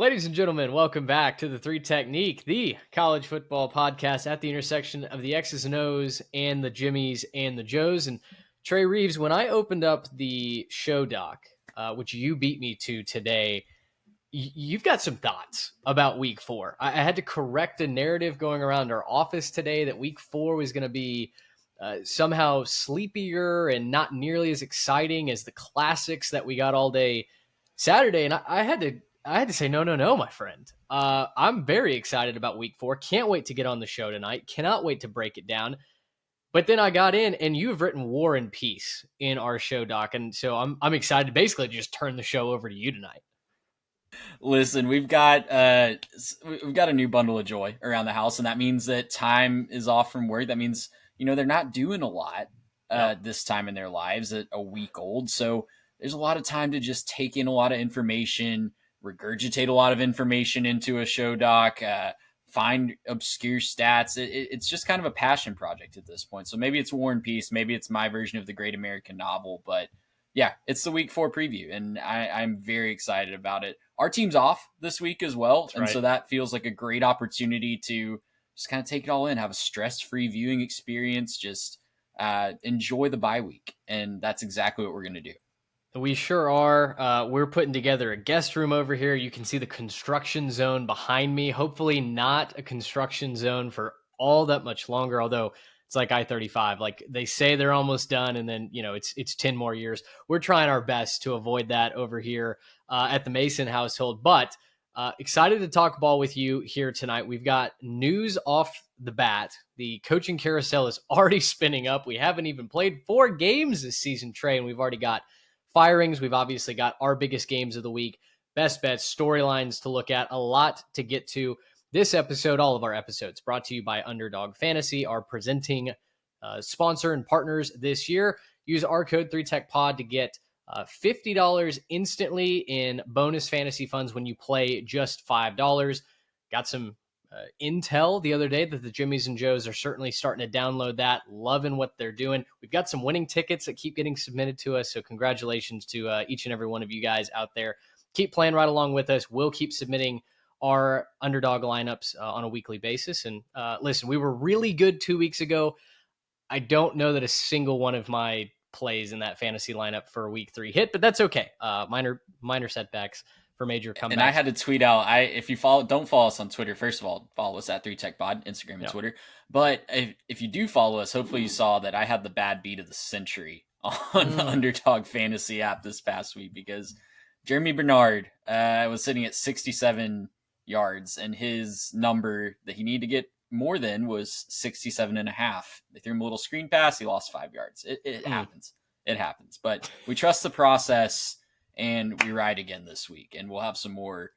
Ladies and gentlemen, welcome back to the Three Technique, the college football podcast at the intersection of the X's and O's and the Jimmies and the Joes. And Trey Reeves, when I opened up the show doc, which you beat me to today, you've got some thoughts about week 4. I had to correct a narrative going around our office today that week 4 was going to be somehow sleepier and not nearly as exciting as the classics that we got all day Saturday. And I had to say, no, my friend. I'm very excited about week 4. Can't wait to get on the show tonight. Cannot wait to break it down. But then I got in, and you've written War and Peace in our show doc, and so I'm excited to basically just turn the show over to you tonight. Listen, we've got a new bundle of joy around the house, and that means that time is off from work. That means they're not doing a lot this time in their lives at a week old, so there's a lot of time to just take in a lot of information, regurgitate a lot of information into a show doc, find obscure stats. It's just kind of a passion project at this point. So maybe it's War and Peace, maybe it's my version of the Great American Novel, but yeah, it's the week 4 preview, and I'm very excited about it. Our team's off this week as well, That's and right. so that feels like a great opportunity to just kind of take it all in, have a stress-free viewing experience, just enjoy the bye week, and that's exactly what we're going to do. We sure are. We're putting together a guest room over here. You can see the construction zone behind me. Hopefully not a construction zone for all that much longer, although it's like I-35. Like they say they're almost done, and then, it's 10 more years. We're trying our best to avoid that over here at the Mason household. But excited to talk ball with you here tonight. We've got news off the bat. The coaching carousel is already spinning up. We haven't even played 4 games this season, Trey, and we've already got firings. We've obviously got our biggest games of the week, best bets, storylines to look at, a lot to get to. This episode, all of our episodes, brought to you by Underdog Fantasy, our presenting sponsor and partners this year. Use our code 3TechPod to get $50 instantly in bonus fantasy funds when you play just $5. Got some intel the other day that the Jimmies and Joes are certainly starting to download that, loving what they're doing. We've got some winning tickets that keep getting submitted to us, so congratulations to each and every one of you guys out there. Keep playing right along with us. We'll keep submitting our underdog lineups on a weekly basis. And listen, we were really good 2 weeks ago. I don't know that a single one of my plays in that fantasy lineup for week 3 hit, but that's okay. Minor setbacks for major comebacks. And I had to tweet out, if you don't follow us on Twitter, first of all, follow us at 3TechPod, Instagram and Twitter. But if you do follow us, hopefully you saw that I had the bad beat of the century on the Underdog Fantasy app this past week, because Jeremy Bernard was sitting at 67 yards, and his number that he needed to get more than was 67.5. They threw him a little screen pass. He lost 5 yards. It happens. It happens. But we trust the process, and we ride again this week, and we'll have some more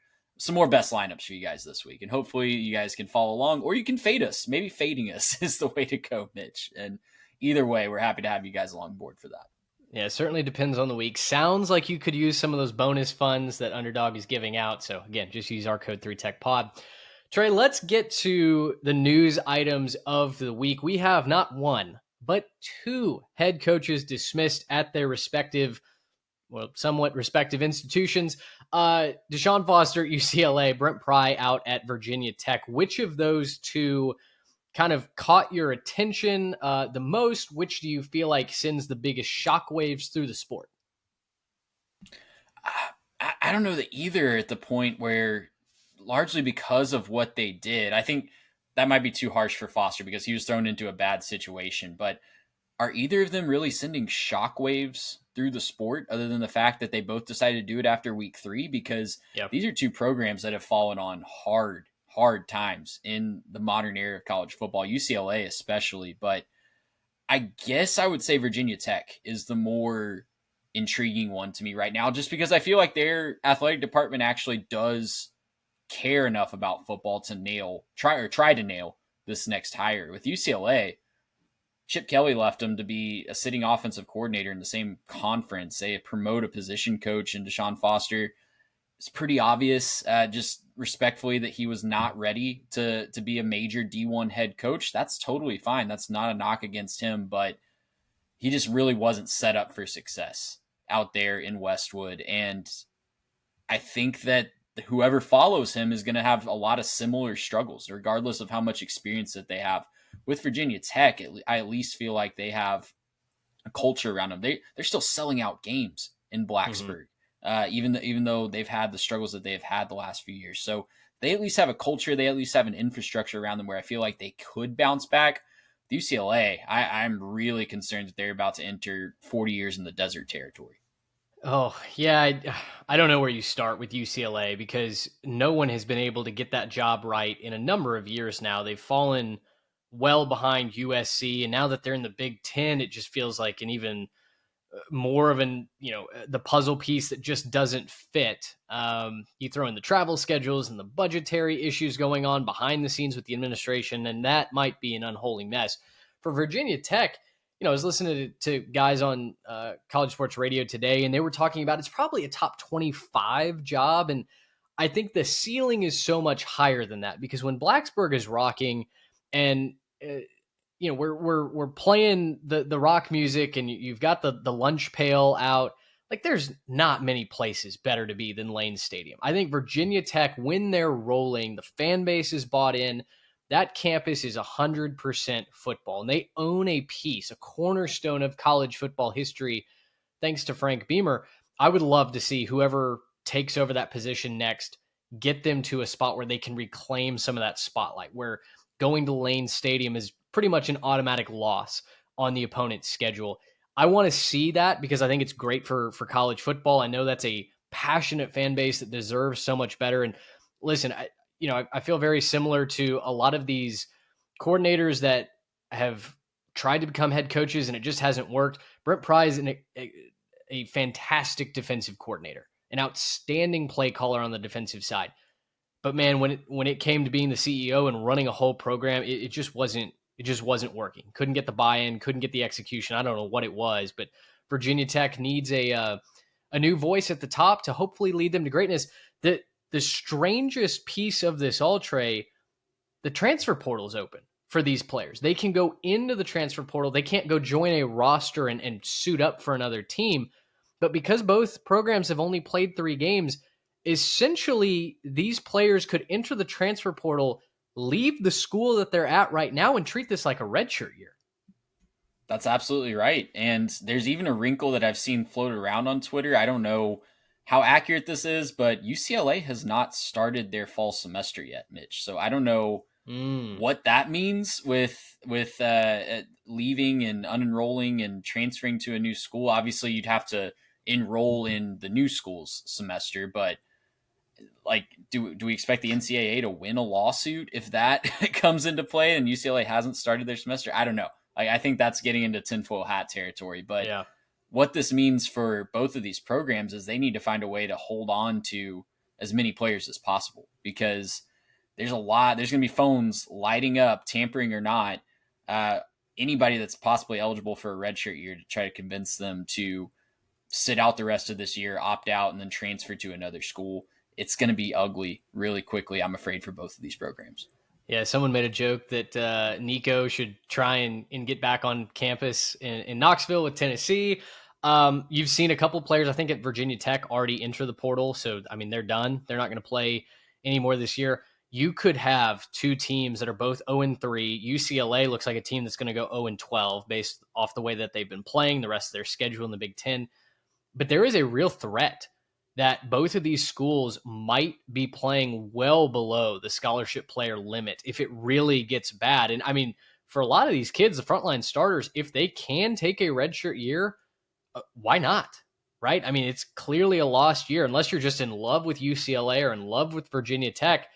best lineups for you guys this week, and hopefully you guys can follow along, or you can fade us. Maybe fading us is the way to go, Mitch. And either way, we're happy to have you guys along board for that. Yeah, it certainly depends on the week. Sounds like you could use some of those bonus funds that Underdog is giving out. So again, just use our code 3TechPod. Trey, let's get to the news items of the week. We have not 1, but 2 head coaches dismissed at their respective, somewhat respective institutions. Deshaun Foster, UCLA, Brent Pry out at Virginia Tech. Which of those 2 kind of caught your attention the most? Which do you feel like sends the biggest shockwaves through the sport? I don't know that either at the point where, largely because of what they did. I think that might be too harsh for Foster because he was thrown into a bad situation, but are either of them really sending shockwaves through the sport other than the fact that they both decided to do it after week 3? Because these are 2 programs that have fallen on hard times in the modern era of college football, UCLA especially. But I guess I would say Virginia Tech is the more intriguing one to me right now, just because I feel like their athletic department actually does care enough about football to try to nail this next hire. With UCLA, Chip Kelly left him to be a sitting offensive coordinator in the same conference. They promote a position coach in Deshaun Foster. It's pretty obvious, just respectfully, that he was not ready to be a major D1 head coach. That's totally fine. That's not a knock against him, but he just really wasn't set up for success out there in Westwood. And I think that whoever follows him is going to have a lot of similar struggles, regardless of how much experience that they have. With Virginia Tech, I at least feel like they have a culture around them. They're still selling out games in Mm-hmm. Blacksburg, even though they've had the struggles that they've had the last few years. So they at least have a culture. They at least have an infrastructure around them where I feel like they could bounce back. With UCLA, I'm really concerned that they're about to enter 40 years in the desert territory. Oh, yeah. I don't know where you start with UCLA because no one has been able to get that job right in a number of years now. They've fallen well behind USC. And now that they're in the Big Ten, it just feels like an even more of the puzzle piece that just doesn't fit. You throw in the travel schedules and the budgetary issues going on behind the scenes with the administration, and that might be an unholy mess. For Virginia Tech, I was listening to guys on College Sports Radio today, and they were talking about it's probably a top 25 job. And I think the ceiling is so much higher than that because when Blacksburg is rocking and we're playing the rock music and you've got the lunch pail out, like there's not many places better to be than Lane Stadium. I think Virginia Tech, when they're rolling, the fan base is bought in. That campus is 100% football, and they own a piece, a cornerstone of college football history, thanks to Frank Beamer. I would love to see whoever takes over that position next get them to a spot where they can reclaim some of that spotlight, where going to Lane Stadium is pretty much an automatic loss on the opponent's schedule. I want to see that because I think it's great for college football. I know that's a passionate fan base that deserves so much better. And listen, I feel very similar to a lot of these coordinators that have tried to become head coaches and it just hasn't worked. Brent Pry is a fantastic defensive coordinator, an outstanding play caller on the defensive side. But man, when it came to being the CEO and running a whole program, it just wasn't working. Couldn't get the buy-in, couldn't get the execution. I don't know what it was, but Virginia Tech needs a new voice at the top to hopefully lead them to greatness. The strangest piece of this all, Trey, the transfer portal is open for these players. They can go into the transfer portal. They can't go join a roster and suit up for another team. But because both programs have only played 3 games, essentially these players could enter the transfer portal, leave the school that they're at right now, and treat this like a redshirt year. That's absolutely right. And there's even a wrinkle that I've seen float around on Twitter. I don't know how accurate this is, but UCLA has not started their fall semester yet, Mitch. So I don't know what that means with leaving and unenrolling and transferring to a new school. Obviously, you'd have to enroll in the new school's semester, but like, do we expect the NCAA to win a lawsuit if that comes into play and UCLA hasn't started their semester? I don't know. I think that's getting into tinfoil hat territory. But Yeah. what this means for both of these programs is they need to find a way to hold on to as many players as possible because there's going to be phones lighting up, tampering or not, uh, anybody that's possibly eligible for a redshirt year to try to convince them to sit out the rest of this year, opt out, and then transfer to another school. It's going to be ugly really quickly, I'm afraid, for both of these programs. Yeah, someone made a joke that Nico should try and get back on campus in Knoxville with Tennessee. You've seen a couple players, I think, at Virginia Tech already enter the portal. So, I mean, they're done. They're not going to play anymore this year. You could have 2 teams that are both 0-3. UCLA looks like a team that's going to go 0-12 based off the way that they've been playing, the rest of their schedule in the Big Ten. But there is a real threat that both of these schools might be playing well below the scholarship player limit if it really gets bad. And I mean, for a lot of these kids, the frontline starters, if they can take a redshirt year, why not? Right? I mean, it's clearly a lost year unless you're just in love with UCLA or in love with Virginia Tech.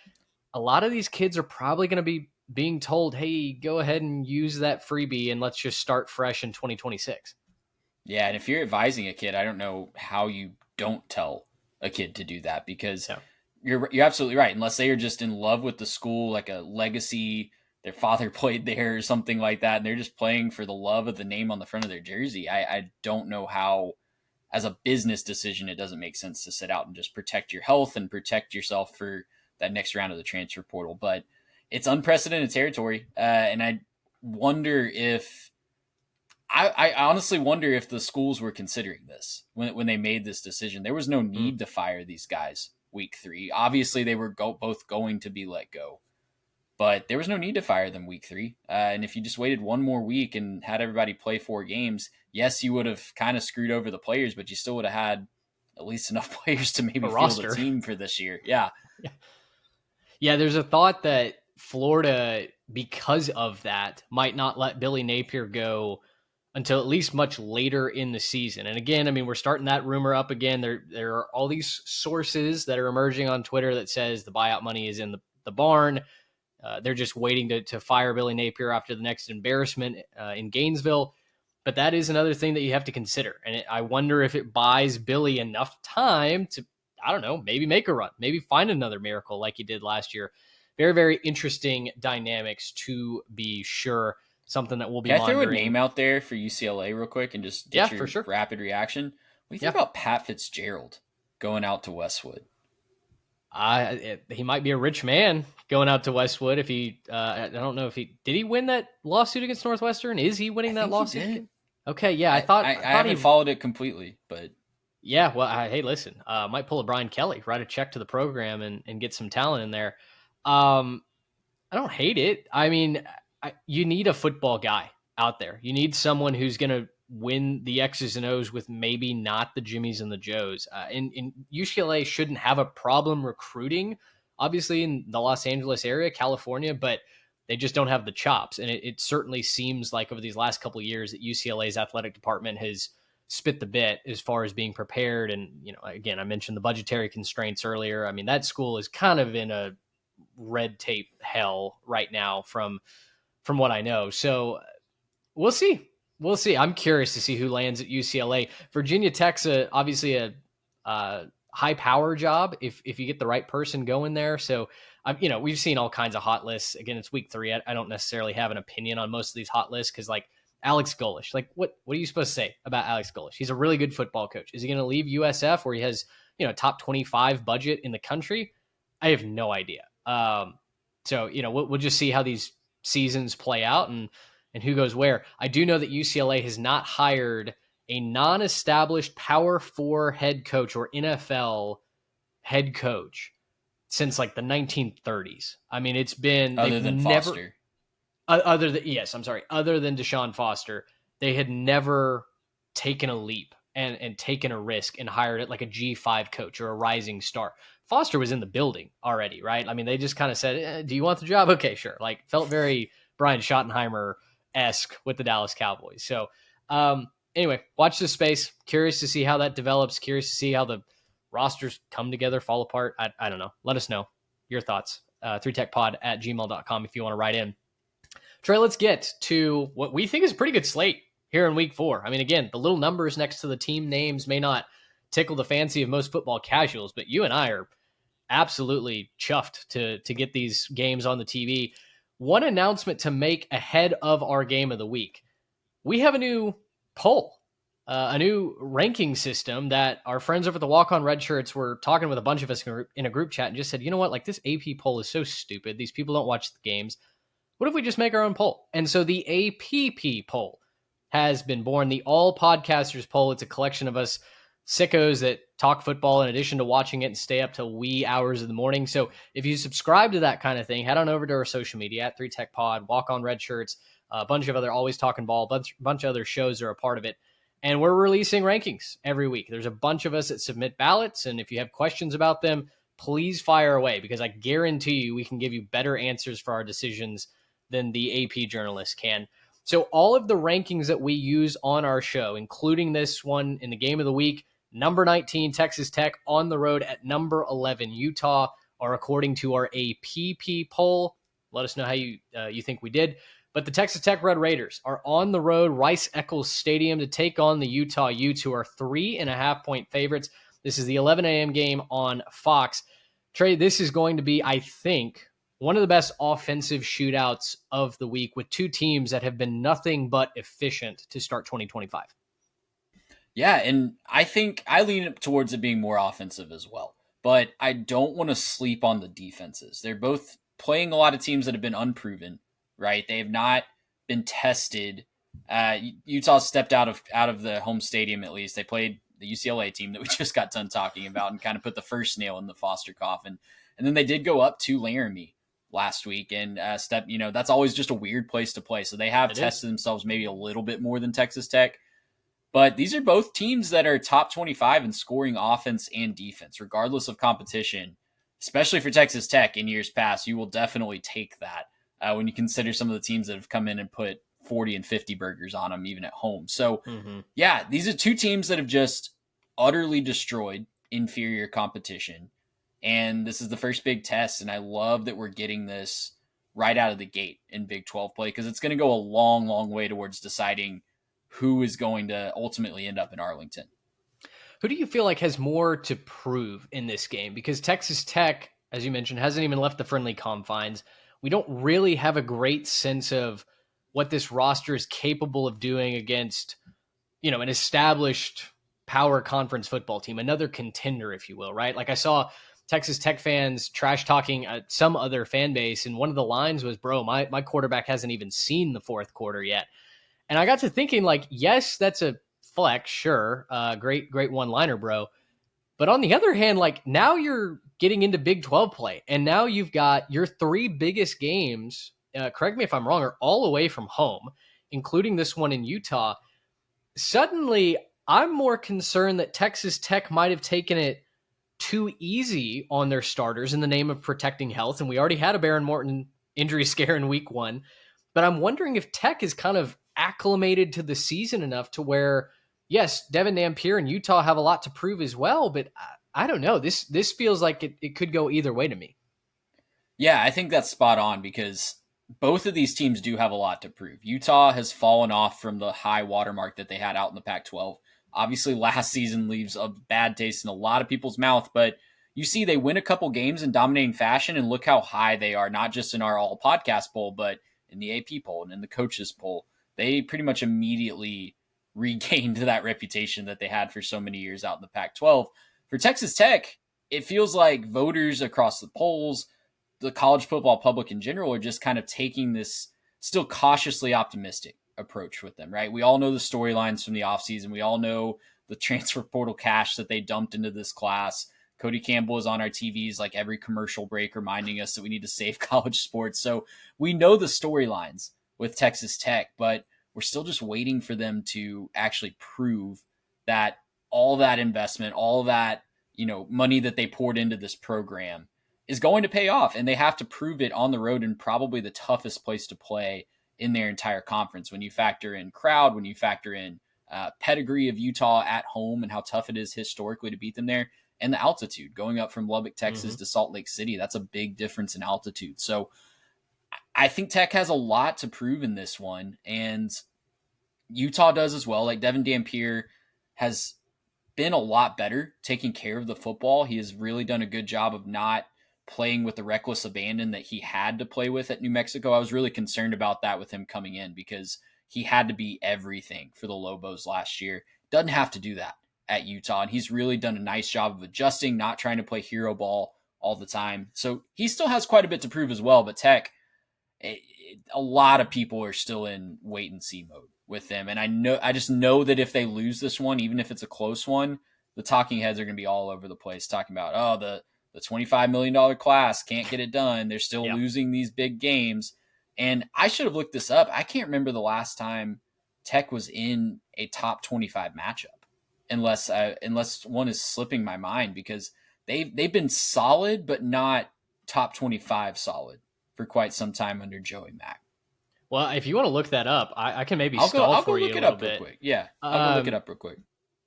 A lot of these kids are probably going to be being told, hey, go ahead and use that freebie and let's just start fresh in 2026. Yeah, and if you're advising a kid, I don't know how you don't tell a kid to do that because Yeah. you're absolutely right. Unless they are just in love with the school, like a legacy, their father played there or something like that, and they're just playing for the love of the name on the front of their jersey. I don't know how, as a business decision, it doesn't make sense to sit out and just protect your health and protect yourself for that next round of the transfer portal. But it's unprecedented territory, and I wonder if I honestly wonder if the schools were considering this when they made this decision. There was no Mm. need to fire these guys week 3. Obviously, they were both going to be let go, but there was no need to fire them week 3. And if you just waited one more week and had everybody play 4 games, yes, you would have kind of screwed over the players, but you still would have had at least enough players to A maybe field a roster. team for this year. Yeah. Yeah, there's a thought that Florida, because of that, might not let Billy Napier go until at least much later in the season. And again, I mean, we're starting that rumor up again. There are all these sources that are emerging on Twitter that says the buyout money is in the barn. They're just waiting to fire Billy Napier after the next embarrassment in Gainesville. But that is another thing that you have to consider. And I wonder if it buys Billy enough time to, I don't know, maybe make a run, maybe find another miracle like he did last year. Very, very interesting dynamics to be sure. Something that we'll be Can I throw a monitoring. name out there for UCLA real quick and just Yeah, get for your sure. rapid reaction? What do you think Yeah. about Pat Fitzgerald going out to Westwood? He might be a rich man going out to Westwood if he. I don't know if he win that lawsuit against Northwestern. Is he I winning that think he lawsuit did. again? Okay, yeah, I, I, I I thought haven't he. followed it completely, but Yeah, well, hey, listen, might pull a Brian Kelly, write a check to the program and get some talent in there. Um, I don't hate it. I mean, you need a football guy out there. You need someone who's going to win the X's and O's with maybe not the Jimmies and the Joes. And UCLA shouldn't have a problem recruiting, obviously, in the Los Angeles area, California, but they just don't have the chops. And it certainly seems like over these last couple of years that UCLA's athletic department has spit the bit as far as being prepared. And, again, I mentioned the budgetary constraints earlier. I mean, that school is kind of in a red tape hell right now from what I know. So we'll see. We'll see. I'm curious to see who lands at UCLA. Virginia Tech's obviously a high power job if you get the right person going there. So we've seen all kinds of hot lists. Again, it's week 3. I don't necessarily have an opinion on most of these hot lists because like Alex Golesh, like what are you supposed to say about Alex Golesh? He's a really good football coach. Is he going to leave USF where he has top 25 budget in the country? I have no idea. So we'll just see how these seasons play out and who goes where. I do know that UCLA has not hired a non-established Power 4 head coach or NFL head coach since like the 1930s. I mean, it's been other they've than never Foster. other than yes, I'm sorry, other than Deshaun Foster, they had never taken a leap and taken a risk and hired it like a G5 coach or a rising star. Foster was in the building already, right? I mean, they just kind of said, "Do you want the job? Okay, sure." Like felt very Brian Schottenheimer esque with the Dallas Cowboys. So anyway, watch this space. Curious to see how that develops. Curious to see how the rosters come together, fall apart. I don't know. Let us know your thoughts. 3techpod@gmail.com if you want to write in. Trey, let's get to what we think is a pretty good slate here in week 4. I mean, again, the little numbers next to the team names may not tickle the fancy of most football casuals, but you and I are absolutely chuffed to get these games on the TV. One announcement to make ahead of our game of the week. We have a new poll, a new ranking system that our friends over at the Walk On Red Shirts were talking with a bunch of us in a group chat and just said, you know what, like this AP poll is so stupid. These people don't watch the games. What if we just make our own poll? And so the APP poll has been born, the All Podcasters poll. It's a collection of us sickos that talk football in addition to watching it and stay up till wee hours of the morning. So if you subscribe to that kind of thing, head on over to our social media at 3TechPod, Walk On Red Shirts, a bunch of other Always Talking Ball, bunch of other shows are a part of it. And we're releasing rankings every week. There's a bunch of us that submit ballots. And if you have questions about them, please fire away because I guarantee you we can give you better answers for our decisions than the AP journalists can. So all of the rankings that we use on our show, including this one in the game of the week, number 19, Texas Tech on the road at number 11, Utah, are according to our APP poll. Let us know how you think we did. But the Texas Tech Red Raiders are on the road, Rice-Eccles Stadium, to take on the Utah Utes, who are 3.5-point favorites. This is the 11 a.m. game on Fox. Trey, this is going to be, I think, one of the best offensive shootouts of the week with two teams that have been nothing but efficient to start 2025. Yeah, and I think I lean towards it being more offensive as well. But I don't want to sleep on the defenses. They're both playing a lot of teams that have been unproven, right? They have not been tested. Utah stepped out of the home stadium at least. They played the UCLA team that we just got done talking about, and kind of put the first nail in the Foster coffin. And then they did go up to Laramie last week, and that's always just a weird place to play. So they have tested themselves maybe a little bit more than Texas Tech. But these are both teams that are top 25 in scoring offense and defense, regardless of competition, especially for Texas Tech in years past. You will definitely take that when you consider some of the teams that have come in and put 40 and 50 burgers on them, even at home. So, yeah, these are two teams that have just utterly destroyed inferior competition. And this is the first big test. And I love that we're getting this right out of the gate in Big 12 play, because it's going to go a long, long way towards deciding who is going to ultimately end up in Arlington. Who do you feel like has more to prove in this game? Because Texas Tech, as you mentioned, hasn't even left the friendly confines. We don't really have a great sense of what this roster is capable of doing against, an established power conference football team, another contender, if you will, right? Like I saw Texas Tech fans trash talking some other fan base, and one of the lines was, bro, my quarterback hasn't even seen the fourth quarter yet. And I got to thinking, like, yes, that's a flex, sure. Great one-liner, bro. But on the other hand, like, now you're getting into Big 12 play, and now you've got your three biggest games, correct me if I'm wrong, are all away from home, including this one in Utah. Suddenly, I'm more concerned that Texas Tech might have taken it too easy on their starters in the name of protecting health. And we already had a Baron Morton injury scare in week 1. But I'm wondering if Tech is kind of acclimated to the season enough to where, yes, Devin Dampier and Utah have a lot to prove as well. But I don't know. This feels like it could go either way to me. Yeah, I think that's spot on, because both of these teams do have a lot to prove. Utah has fallen off from the high watermark that they had out in the Pac-12. Obviously, last season leaves a bad taste in a lot of people's mouth, but you see they win a couple games in dominating fashion, and look how high they are, not just in our all podcast poll, but in the AP poll and in the coaches poll. They pretty much immediately regained that reputation that they had for so many years out in the Pac-12. For Texas Tech, it feels like voters across the polls, the college football public in general, are just kind of taking this still cautiously optimistic approach with them, right? We all know the storylines from the offseason. We all know the transfer portal cash that they dumped into this class. Cody Campbell is on our TVs like every commercial break reminding us that we need to save college sports. So we know the storylines with Texas Tech, but we're still just waiting for them to actually prove that all that investment, all that, money that they poured into this program is going to pay off. And they have to prove it on the road in probably the toughest place to play in their entire conference. When you factor in crowd, when you factor in pedigree of Utah at home and how tough it is historically to beat them there, and the altitude going up from Lubbock, Texas to Salt Lake City, that's a big difference in altitude. So I think Tech has a lot to prove in this one, and Utah does as well. Like, Devin Dampier has been a lot better taking care of the football. He has really done a good job of not playing with the reckless abandon that he had to play with at New Mexico. I was really concerned about that with him coming in, because he had to be everything for the Lobos last year. Doesn't have to do that at Utah, and he's really done a nice job of adjusting, not trying to play hero ball all the time. So he still has quite a bit to prove as well, but Tech, a lot of people are still in wait and see mode with them. And I just know that if they lose this one, even if it's a close one, the talking heads are going to be all over the place talking about, the $25 million class can't get it done. They're still losing these big games. And I should have looked this up. I can't remember the last time Tech was in a top 25 matchup, unless one is slipping my mind, because they've been solid, but not top 25 solid for quite some time under Joey Mack. Well, if you want to look that up, I can maybe stall for you a little bit. Real quick. Yeah, I'll go look it up real quick.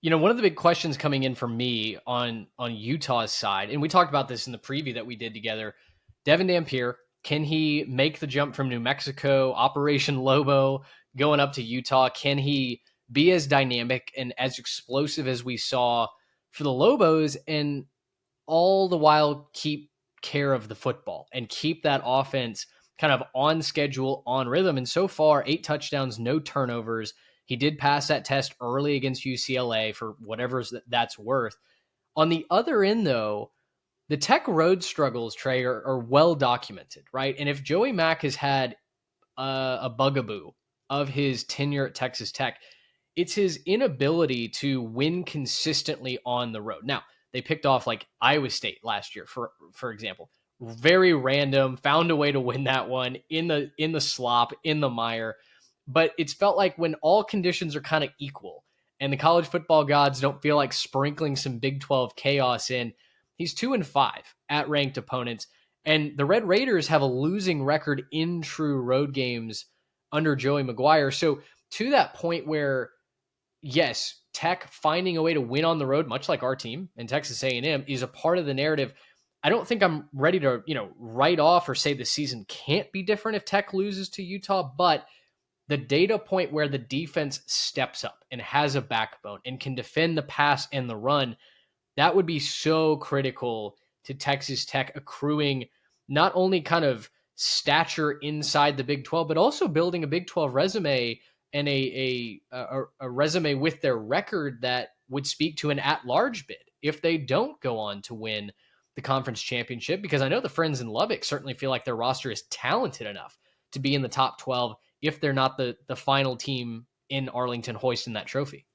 One of the big questions coming in for me on Utah's side, and we talked about this in the preview that we did together, Devin Dampier, can he make the jump from New Mexico, Operation Lobo, going up to Utah? Can he be as dynamic and as explosive as we saw for the Lobos, and all the while keep care of the football and keep that offense kind of on schedule, on rhythm? And so far, 8 touchdowns, no turnovers. He did pass that test early against UCLA for whatever that's worth. On the other end, though, the Tech road struggles, Trey, are well documented, right? And if Joey Mack has had a bugaboo of his tenure at Texas Tech, It's his inability to win consistently on the road. Now, they picked off like Iowa State last year, for example. Very random, found a way to win that one in the slop, in the mire. But it's felt like when all conditions are kind of equal and the college football gods don't feel like sprinkling some Big 12 chaos in, he's 2-5 at ranked opponents. And the Red Raiders have a losing record in true road games under Joey McGuire. So to that point where, yes, Tech finding a way to win on the road, much like our team and Texas A&M, is a part of the narrative. I don't think I'm ready to, write off or say the season can't be different if Tech loses to Utah, but the data point where the defense steps up and has a backbone and can defend the pass and the run, that would be so critical to Texas Tech accruing not only kind of stature inside the Big 12, but also building a Big 12 resume and a resume with their record that would speak to an at-large bid if they don't go on to win the conference championship. Because I know the friends in Lubbock certainly feel like their roster is talented enough to be in the top 12 if they're not the final team in Arlington hoisting that trophy.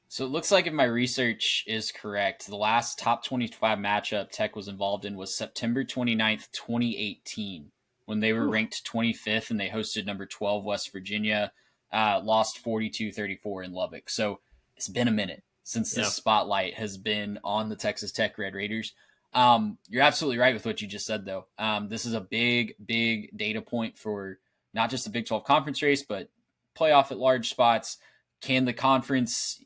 So it looks like if my research is correct, the last top 25 matchup Tech was involved in was September 29th, 2018, when they were ranked 25th and they hosted number 12 West Virginia, lost 42-34 in Lubbock. So it's been a minute since this spotlight has been on the Texas Tech Red Raiders. You're absolutely right with what you just said, though. This is a big, big data point for not just the Big 12 conference race, but playoff at large spots. Can the conference,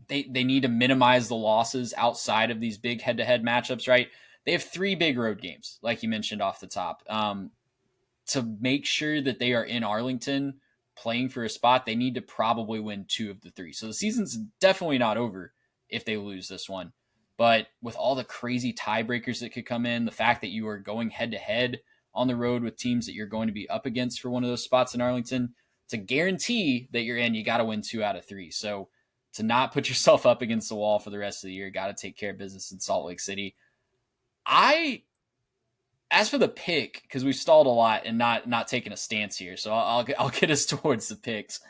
they need to minimize the losses outside of these big head-to-head matchups, right? They have 3 big road games, like you mentioned off the top. To make sure that they are in Arlington playing for a spot, they need to probably win 2 of the 3. So the season's definitely not over if they lose this one. But with all the crazy tiebreakers that could come in, the fact that you are going head-to-head on the road with teams that you're going to be up against for one of those spots in Arlington, to guarantee that you're in, you got to win 2 out of 3. So to not put yourself up against the wall for the rest of the year, got to take care of business in Salt Lake City. As for the pick, because we've stalled a lot and not taking a stance here, so I'll get us towards the picks.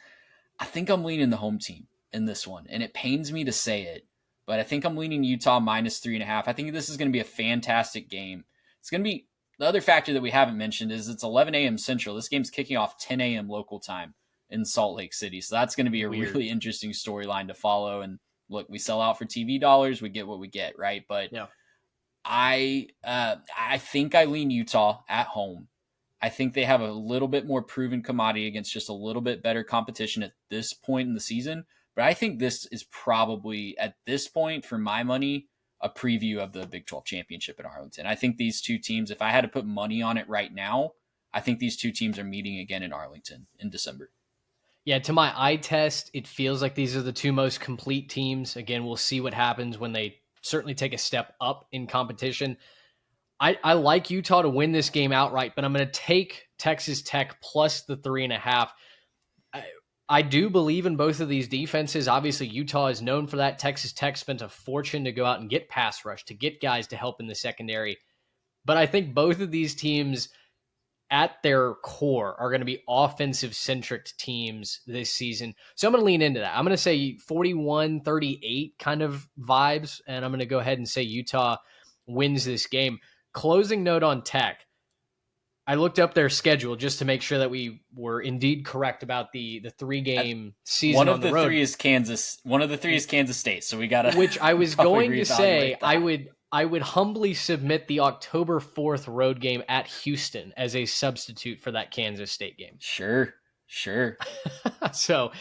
I think I'm leaning the home team in this one, and it pains me to say it, but I think I'm leaning Utah -3.5. I think this is going to be a fantastic game. It's going to be, the other factor that we haven't mentioned is it's 11 a.m. Central. This game's kicking off 10 a.m. local time in Salt Lake City. So that's going to be a really interesting storyline to follow. And look, we sell out for TV dollars. We get what we get, right? But yeah. I think I lean Utah at home. I think they have a little bit more proven commodity against just a little bit better competition at this point in the season. But I think this is probably, at this point, for my money, a preview of the Big 12 championship in Arlington. I think these two teams, if I had to put money on it right now, I think these two teams are meeting again in Arlington in December. Yeah, to my eye test, it feels like these are the 2 most complete teams. Again, we'll see what happens when they certainly take a step up in competition. I like Utah to win this game outright, but I'm going to take Texas Tech plus the 3.5. I do believe in both of these defenses. Obviously, Utah is known for that. Texas Tech spent a fortune to go out and get pass rush, to get guys to help in the secondary. But I think both of these teams at their core are going to be offensive-centric teams this season. So I'm going to lean into that. I'm going to say 41-38 kind of vibes, and I'm going to go ahead and say Utah wins this game. Closing note on Tech. I looked up their schedule just to make sure that we were indeed correct about the 3-game season. One of on the the road. 3 is Kansas. One of the 3 is Kansas State. So we got to. Which I was going to say, I would humbly submit the October 4th road game at Houston as a substitute for that Kansas State game. Sure. So,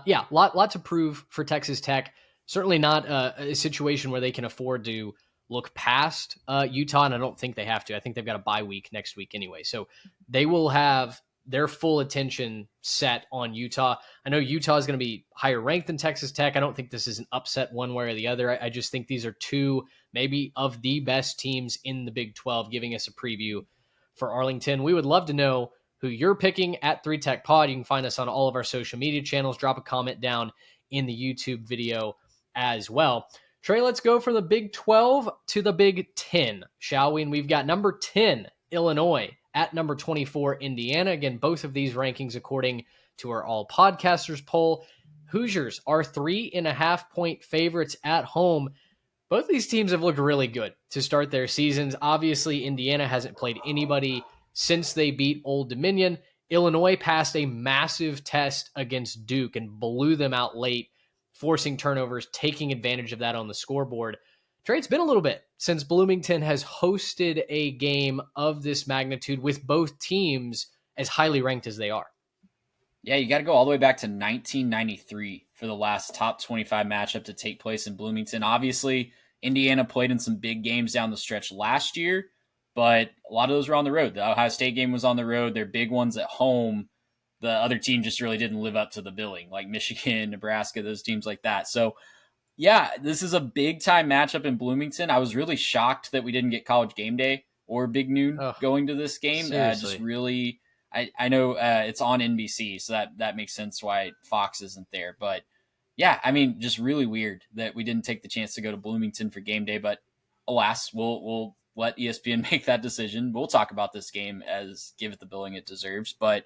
yeah, lot to prove for Texas Tech. Certainly not a situation where they can afford to look past Utah, and I don't think they have to. I think they've got a bye week next week anyway. So they will have their full attention set on Utah. I know Utah is going to be higher ranked than Texas Tech. I don't think this is an upset one way or the other. I just think these are 2 maybe of the best teams in the Big 12, giving us a preview for Arlington. We would love to know who you're picking at 3Tech Pod. You can find us on all of our social media channels. Drop a comment down in the YouTube video as well. Trey, let's go from the Big 12 to the Big 10, shall we? And we've got number 10, Illinois, at number 24, Indiana. Again, both of these rankings according to our all podcasters poll. Hoosiers are 3.5-point favorites at home. Both of these teams have looked really good to start their seasons. Obviously, Indiana hasn't played anybody since they beat Old Dominion. Illinois passed a massive test against Duke and blew them out late, forcing turnovers, taking advantage of that on the scoreboard. Trey, it's been a little bit since Bloomington has hosted a game of this magnitude with both teams as highly ranked as they are. Yeah, you got to go all the way back to 1993 for the last top 25 matchup to take place in Bloomington. Obviously, Indiana played in some big games down the stretch last year, but a lot of those were on the road. The Ohio State game was on the road. Their big ones at home, the other team just really didn't live up to the billing, like Michigan, Nebraska, those teams like that. So, yeah, this is a big time matchup in Bloomington. I was really shocked that we didn't get College Game Day or Big Noon Oh, going to this game. Just seriously. really, I know it's on NBC, so that makes sense why Fox isn't there. But yeah, I mean, just really weird that we didn't take the chance to go to Bloomington for game day. But alas, we'll let ESPN make that decision. We'll talk about this game as give it the billing it deserves. But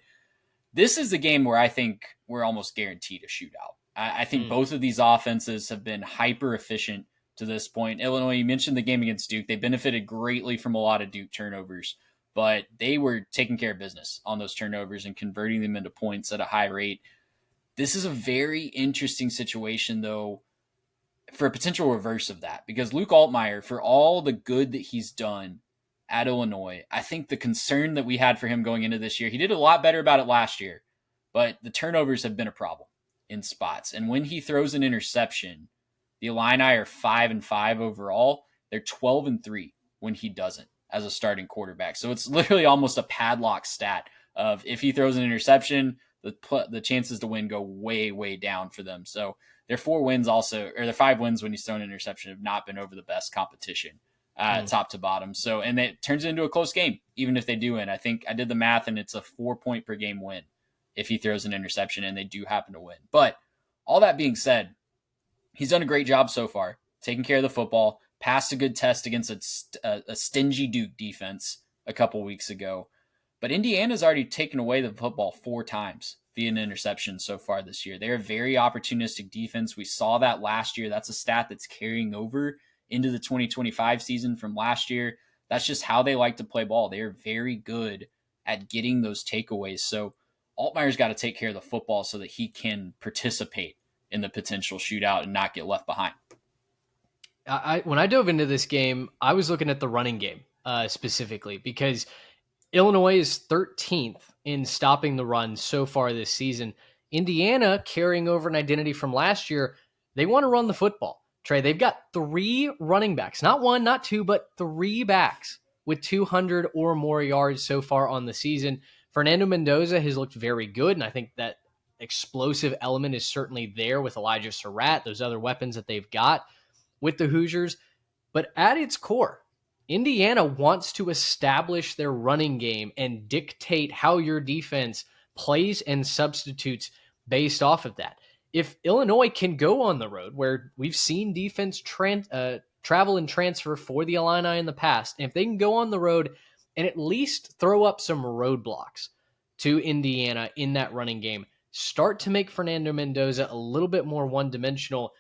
this is the game where I think we're almost guaranteed a shootout. I think both of these offenses have been hyper efficient to this point. Illinois, you mentioned the game against Duke. They benefited greatly from a lot of Duke turnovers, but they were taking care of business on those turnovers and converting them into points at a high rate. This is a very interesting situation, though, for a potential reverse of that, because Luke Altmaier, for all the good that he's done at Illinois, I think the concern that we had for him going into this year, he did a lot better about it last year, but the turnovers have been a problem in spots. And when he throws an interception, the Illini are 5-5 overall. They're 12-3 when he doesn't as a starting quarterback. So it's literally almost a padlock stat of if he throws an interception, the chances to win go way, way down for them. So their 4 wins also, or their 5 wins when he's thrown an interception have not been over the best competition, top to bottom. So, and it turns it into a close game, even if they do win. I think I did the math and it's a 4-point per game win if he throws an interception and they do happen to win. But all that being said, he's done a great job so far, taking care of the football, passed a good test against a stingy Duke defense a couple weeks ago. But Indiana's already taken away the football 4 times via an interception so far this year. They're a very opportunistic defense. We saw that last year. That's a stat that's carrying over into the 2025 season from last year. That's just how they like to play ball. They are very good at getting those takeaways. So Altmaier's got to take care of the football so that he can participate in the potential shootout and not get left behind. When I dove into this game, I was looking at the running game specifically because Illinois is 13th in stopping the run so far this season. Indiana, carrying over an identity from last year, they want to run the football. Trey, they've got 3 running backs, not 1, not 2, but 3 backs with 200 or more yards so far on the season. Fernando Mendoza has looked very good, and I think that explosive element is certainly there with Elijah Surratt, those other weapons that they've got with the Hoosiers. But at its core, Indiana wants to establish their running game and dictate how your defense plays and substitutes based off of that. If Illinois can go on the road, where we've seen defense travel and transfer for the Illini in the past, and if they can go on the road and at least throw up some roadblocks to Indiana in that running game, start to make Fernando Mendoza a little bit more one-dimensional,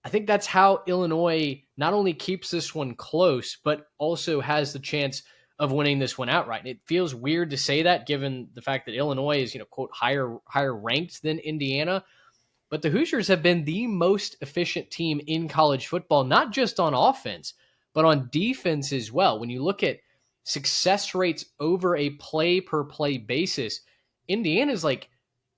I think that's how Illinois not only keeps this one close, but also has the chance of winning this one outright. It feels weird to say that given the fact that Illinois is, quote, higher ranked than Indiana. But the Hoosiers have been the most efficient team in college football, not just on offense, but on defense as well. When you look at success rates over a play-per-play basis, Indiana's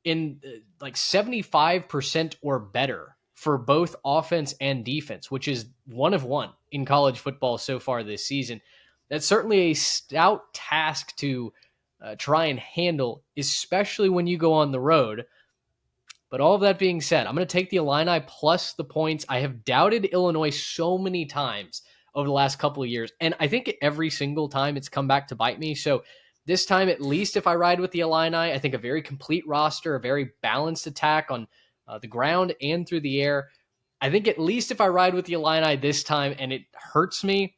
in 75% or better for both offense and defense, which is 1 of 1 in college football so far this season. That's certainly a stout task to try and handle, especially when you go on the road. But all of that being said, I'm going to take the Illini plus the points. I have doubted Illinois so many times over the last couple of years, and I think every single time it's come back to bite me. So this time, at least if I ride with the Illini, I think a very complete roster, a very balanced attack on the ground and through the air. I think at least if I ride with the Illini this time and it hurts me,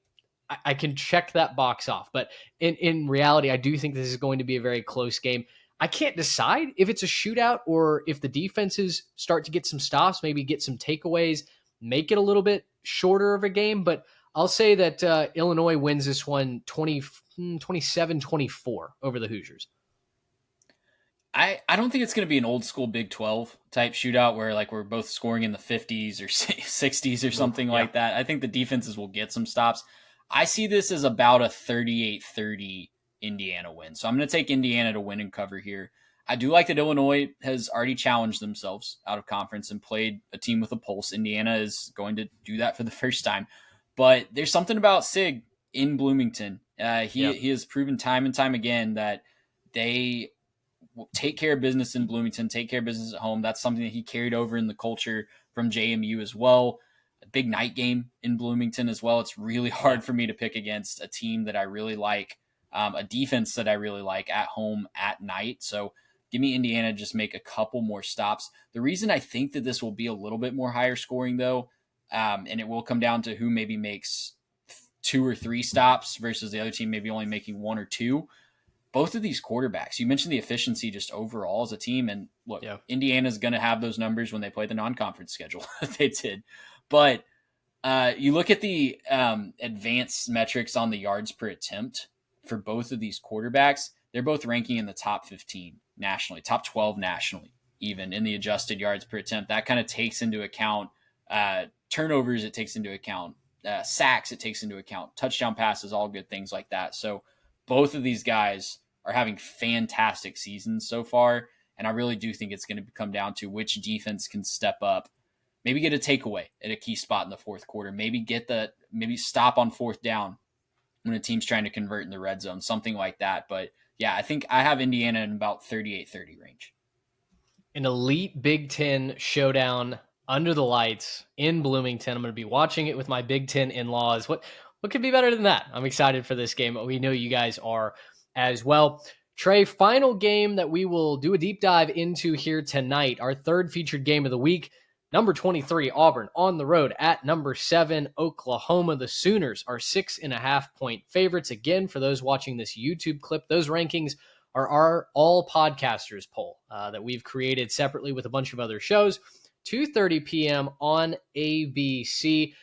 I can check that box off. But in reality, I do think this is going to be a very close game. I can't decide if it's a shootout or if the defenses start to get some stops, maybe get some takeaways, make it a little bit shorter of a game. But I'll say that Illinois wins this one 27-24 over the Hoosiers. I don't think it's going to be an old school Big 12 type shootout where like we're both scoring in the 50s or 60s or Oof, something yeah, like that. I think the defenses will get some stops. I see this as about a 38-30 Indiana win. So I'm going to take Indiana to win and cover here. I do like that Illinois has already challenged themselves out of conference and played a team with a pulse. Indiana is going to do that for the first time. But there's something about Sig in Bloomington. yeah, He has proven time and time again that they take care of business in Bloomington, take care of business at home. That's something that he carried over in the culture from JMU as well. A big night game in Bloomington as well. It's really yeah. hard for me to pick against a team that I really like, a defense that I really like at home at night. So give me Indiana, just make a couple more stops. The reason I think that this will be a little bit more higher scoring though, and it will come down to who maybe makes 2 or 3 stops versus the other team maybe only making 1 or 2. Both of these quarterbacks, you mentioned the efficiency just overall as a team. And look, Yeah. Indiana's going to have those numbers when they play the non-conference schedule. They did. But you look at the advanced metrics on the yards per attempt for both of these quarterbacks, they're both ranking in the top 15 nationally, top 12 nationally, even in the adjusted yards per attempt. That kind of takes into account turnovers, it takes into account sacks, it takes into account touchdown passes, all good things like that. So both of these guys are having fantastic seasons so far. And I really do think it's going to come down to which defense can step up, maybe get a takeaway at a key spot in the fourth quarter, maybe stop on fourth down when a team's trying to convert in the red zone, something like that. But yeah, I think I have Indiana in about 38-30 range. An elite Big Ten showdown under the lights in Bloomington. I'm going to be watching it with my Big Ten in-laws. What could be better than that? I'm excited for this game. We know you guys are as well. Trey, final game that we will do a deep dive into here tonight, our third featured game of the week. Number 23, Auburn on the road at number 7, Oklahoma. The Sooners are 6.5-point favorites. Again, for those watching this YouTube clip, those rankings are our all podcasters poll that we've created separately with a bunch of other shows. 2:30 p.m. on ABC.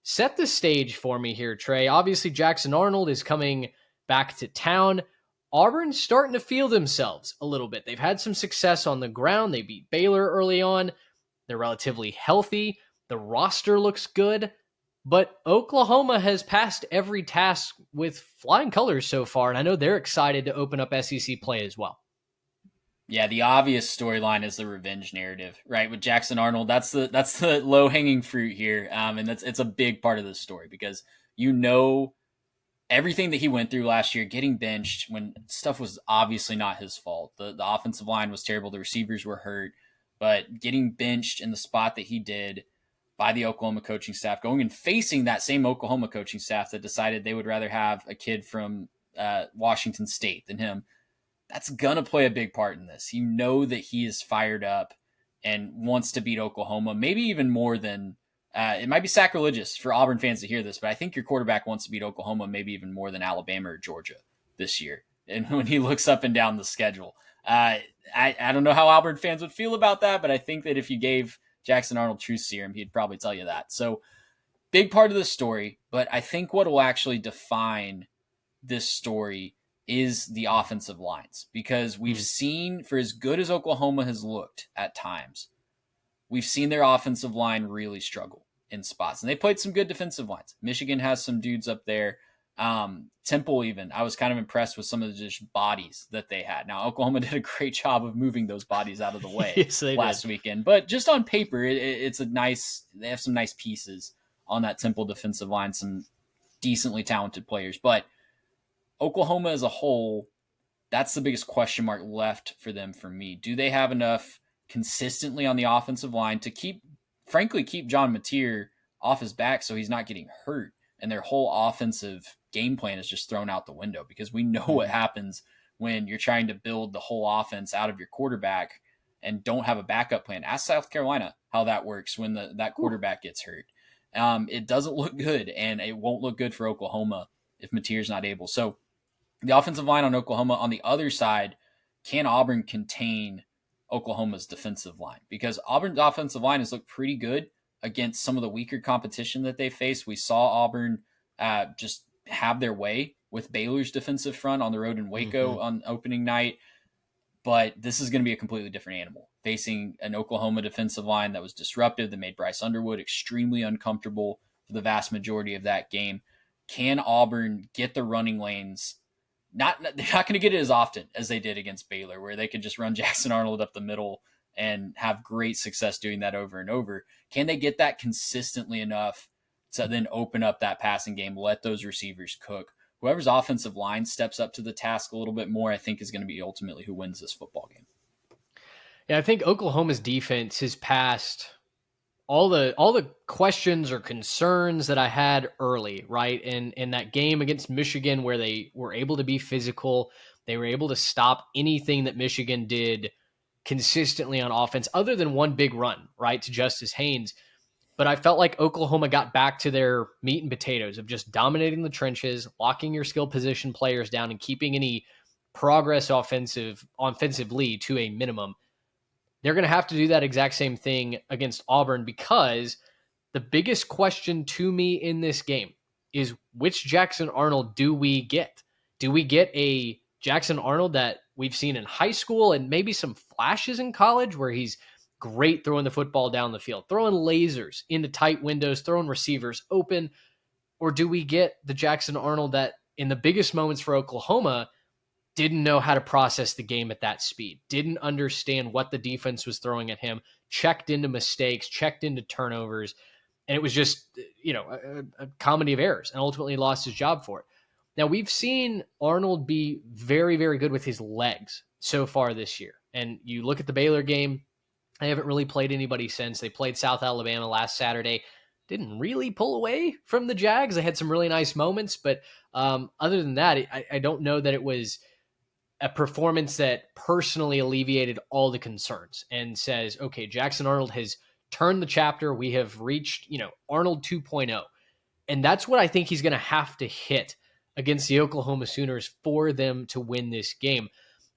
Set the stage for me here, Trey. Obviously, Jackson Arnold is coming back to town. Auburn's starting to feel themselves a little bit. They've had some success on the ground. They beat Baylor early on. They're relatively healthy. The roster looks good. But Oklahoma has passed every task with flying colors so far, and I know they're excited to open up SEC play as well. Yeah, the obvious storyline is the revenge narrative, right? With Jackson Arnold, that's the low hanging fruit here, and it's a big part of the story because you know everything that he went through last year, getting benched when stuff was obviously not his fault. The offensive line was terrible, the receivers were hurt, but getting benched in the spot that he did by the Oklahoma coaching staff, going and facing that same Oklahoma coaching staff that decided they would rather have a kid from Washington State than him, that's going to play a big part in this. You know that he is fired up and wants to beat Oklahoma, maybe even more than it might be sacrilegious for Auburn fans to hear this, but I think your quarterback wants to beat Oklahoma maybe even more than Alabama or Georgia this year. And when he looks up and down the schedule, I don't know how Auburn fans would feel about that, but I think that if you gave Jackson Arnold truth serum, he'd probably tell you that. So big part of the story, but I think what will actually define this story is the offensive lines, because we've seen, for as good as Oklahoma has looked at times, we've seen their offensive line really struggle in spots, and they played some good defensive lines. Michigan has some dudes up there. Temple, even, I was kind of impressed with some of the just bodies that they had. Now, Oklahoma did a great job of moving those bodies out of the way Yes, last weekend, but just on paper, it's a nice, they have some nice pieces on that Temple defensive line, some decently talented players, but Oklahoma as a whole, that's the biggest question mark left for them for me. Do they have enough consistently on the offensive line to frankly, keep John Mateer off his back so he's not getting hurt? And their whole offensive game plan is just thrown out the window, because we know what happens when you're trying to build the whole offense out of your quarterback and don't have a backup plan. Ask South Carolina how that works when that quarterback gets hurt. It doesn't look good, and it won't look good for Oklahoma if Mateer's not able. So the offensive line on Oklahoma, on the other side, can Auburn contain Oklahoma's defensive line? Because Auburn's offensive line has looked pretty good against some of the weaker competition that they faced. We saw Auburn just have their way with Baylor's defensive front on the road in Waco on opening night. But this is going to be a completely different animal, facing an Oklahoma defensive line that was disruptive, that made Bryce Underwood extremely uncomfortable for the vast majority of that game. Can Auburn get the running lanes? They're not going to get it as often as they did against Baylor, where they could just run Jackson Arnold up the middle and have great success doing that over and over. Can they get that consistently enough to then open up that passing game, let those receivers cook? Whoever's offensive line steps up to the task a little bit more, I think is going to be ultimately who wins this football game. Yeah, I think Oklahoma's defense has passed all the questions or concerns that I had early, right? In that game against Michigan where they were able to be physical, they were able to stop anything that Michigan did consistently on offense, other than one big run, right, to Justice Haynes. But I felt like Oklahoma got back to their meat and potatoes of just dominating the trenches, locking your skill position players down, and keeping any progress offensively to a minimum. They're going to have to do that exact same thing against Auburn, because the biggest question to me in this game is, which Jackson Arnold do we get? Do we get a Jackson Arnold that we've seen in high school and maybe some flashes in college, where he's great throwing the football down the field, throwing lasers into tight windows, throwing receivers open? Or do we get the Jackson Arnold that in the biggest moments for Oklahoma didn't know how to process the game at that speed, didn't understand what the defense was throwing at him, checked into mistakes, checked into turnovers, and it was just, a comedy of errors, and ultimately lost his job for it. Now, we've seen Arnold be very, very good with his legs so far this year. And you look at the Baylor game, they haven't really played anybody since. They played South Alabama last Saturday. Didn't really pull away from the Jags. They had some really nice moments, but other than that, I don't know that it was a performance that personally alleviated all the concerns and says, okay, Jackson Arnold has turned the chapter. We have reached, Arnold 2.0. And that's what I think he's going to have to hit against the Oklahoma Sooners for them to win this game.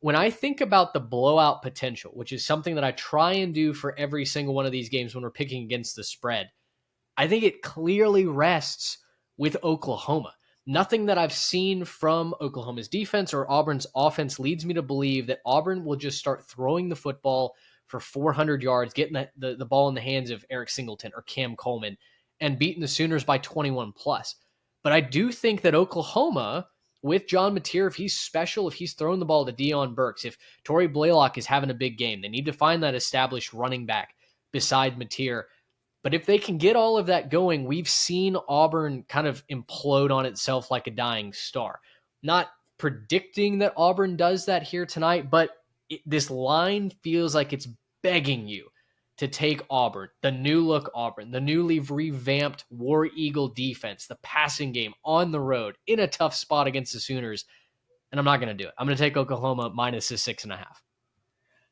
When I think about the blowout potential, which is something that I try and do for every single one of these games when we're picking against the spread, I think it clearly rests with Oklahoma. Nothing that I've seen from Oklahoma's defense or Auburn's offense leads me to believe that Auburn will just start throwing the football for 400 yards, getting the ball in the hands of Eric Singleton or Cam Coleman, and beating the Sooners by 21 plus. But I do think that Oklahoma, with John Mateer, if he's special, if he's throwing the ball to Deion Burks, if Torrey Blaylock is having a big game, they need to find that established running back beside Mateer. But if they can get all of that going, we've seen Auburn kind of implode on itself like a dying star. Not predicting that Auburn does that here tonight, but this line feels like it's begging you to take Auburn, the new look Auburn, the newly revamped War Eagle defense, the passing game on the road in a tough spot against the Sooners. And I'm not going to do it. I'm going to take Oklahoma minus the 6.5.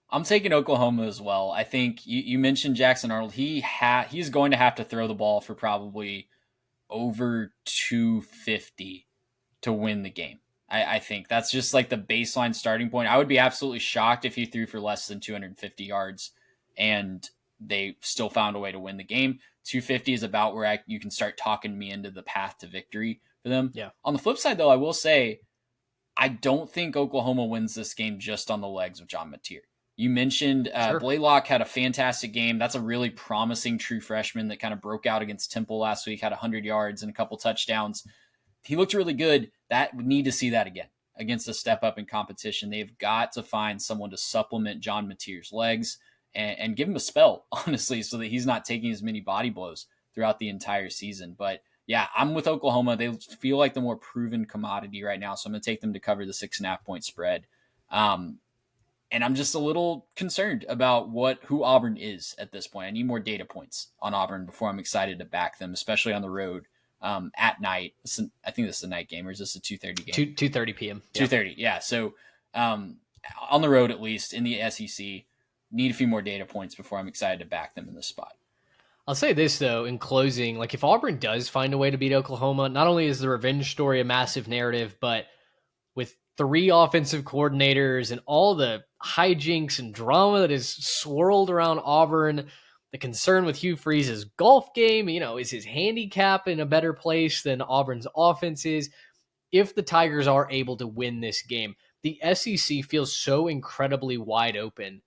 I'm taking Oklahoma as well. I think you mentioned Jackson Arnold. He's going to have to throw the ball for probably over 250 to win the game. I think that's just like the baseline starting point. I would be absolutely shocked if he threw for less than 250 yards and they still found a way to win the game. 250 is about where you can start talking me into the path to victory for them. Yeah. On the flip side, though, I will say I don't think Oklahoma wins this game just on the legs of John Mateer. You mentioned Sure. Blaylock had a fantastic game. That's a really promising true freshman that kind of broke out against Temple last week, had 100 yards and a couple touchdowns. He looked really good. We need to see that again against a step up in competition. They've got to find someone to supplement John Mateer's legs and give him a spell, honestly, so that he's not taking as many body blows throughout the entire season. But yeah, I'm with Oklahoma. They feel like the more proven commodity right now, so I'm going to take them to cover the 6.5 point spread. And I'm just a little concerned about who Auburn is at this point. I need more data points on Auburn before I'm excited to back them, especially on the road at night. I think this is a night game, or is this a 2:30 game? 2:30 p.m. 2:30, yeah. So on the road, at least in the SEC, need a few more data points before I'm excited to back them in this spot. I'll say this, though, in closing, like if Auburn does find a way to beat Oklahoma, not only is the revenge story a massive narrative, but with three offensive coordinators and all the hijinks and drama that is swirled around Auburn. The concern with Hugh Freeze's golf game, is his handicap in a better place than Auburn's offense is? If the Tigers are able to win this game, the SEC feels so incredibly wide open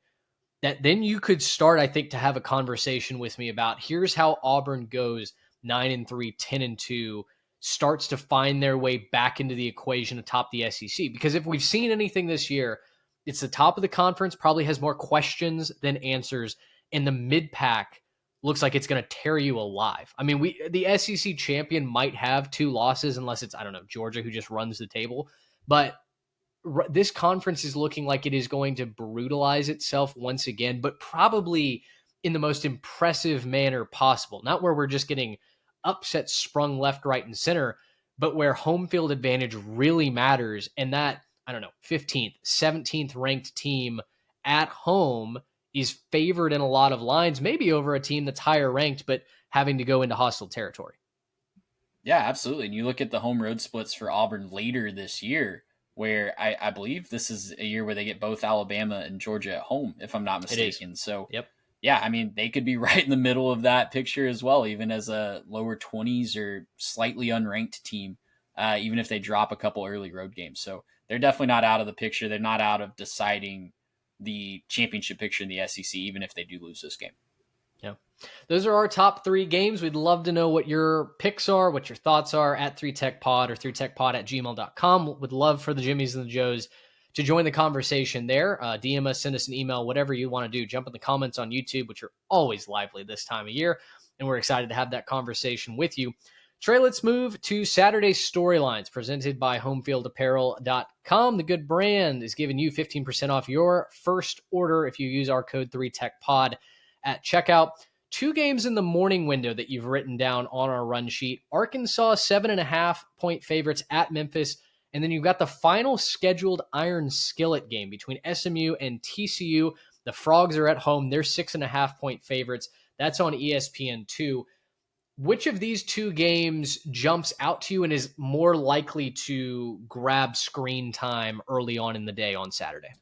that then you could start, I think, to have a conversation with me about here's how Auburn goes 9-3, 10-2, starts to find their way back into the equation atop the SEC. Because if we've seen anything this year, it's the top of the conference probably has more questions than answers, and the mid pack looks like it's going to tear you alive. I mean, the SEC champion might have two losses unless it's, I don't know, Georgia, who just runs the table, but this conference is looking like it is going to brutalize itself once again, but probably in the most impressive manner possible. Not where we're just getting upset sprung left, right, and center, but where home field advantage really matters. And that, I don't know, 15th, 17th ranked team at home is favored in a lot of lines, maybe over a team that's higher ranked, but having to go into hostile territory. Yeah, absolutely. And you look at the home road splits for Auburn later this year, where I believe this is a year where they get both Alabama and Georgia at home, if I'm not mistaken. So, yep. Yeah, I mean, they could be right in the middle of that picture as well, even as a lower 20s or slightly unranked team, even if they drop a couple early road games. So they're definitely not out of the picture. They're not out of deciding the championship picture in the SEC, even if they do lose this game. Yeah. Those are our top three games. We'd love to know what your picks are, what your thoughts are at 3techpod or 3techpod@gmail.com. Would love for the Jimmies and the Joes to join the conversation there. DM us, send us an email, whatever you want to do. Jump in the comments on YouTube, which are always lively this time of year. And we're excited to have that conversation with you. Trey, let's move to Saturday's storylines presented by homefieldapparel.com. The good brand is giving you 15% off your first order if you use our code 3techpod at checkout. Two games in the morning window that you've written down on our run sheet. Arkansas 7.5-point favorites at Memphis. And then you've got the final scheduled Iron Skillet game between SMU and TCU. The Frogs are at home. They're 6.5-point favorites. That's on ESPN2. Which of these two games jumps out to you and is more likely to grab screen time early on in the day on Saturday?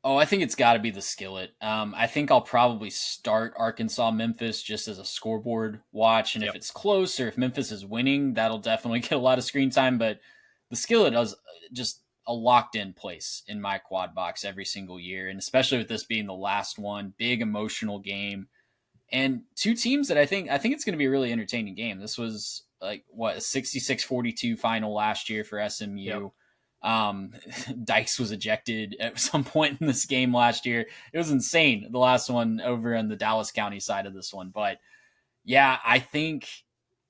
Oh, I think it's got to be the Skillet. I think I'll probably start Arkansas Memphis just as a scoreboard watch, and if it's close or if Memphis is winning, that'll definitely get a lot of screen time. But the Skillet is just a locked in place in my quad box every single year, and especially with this being the last one, big emotional game, and two teams that I think it's going to be a really entertaining game. This was like a 66-42 final last year for SMU. Yep. Dykes was ejected at some point in this game last year. It was insane, the last one over on the Dallas County side of this one. But yeah, I think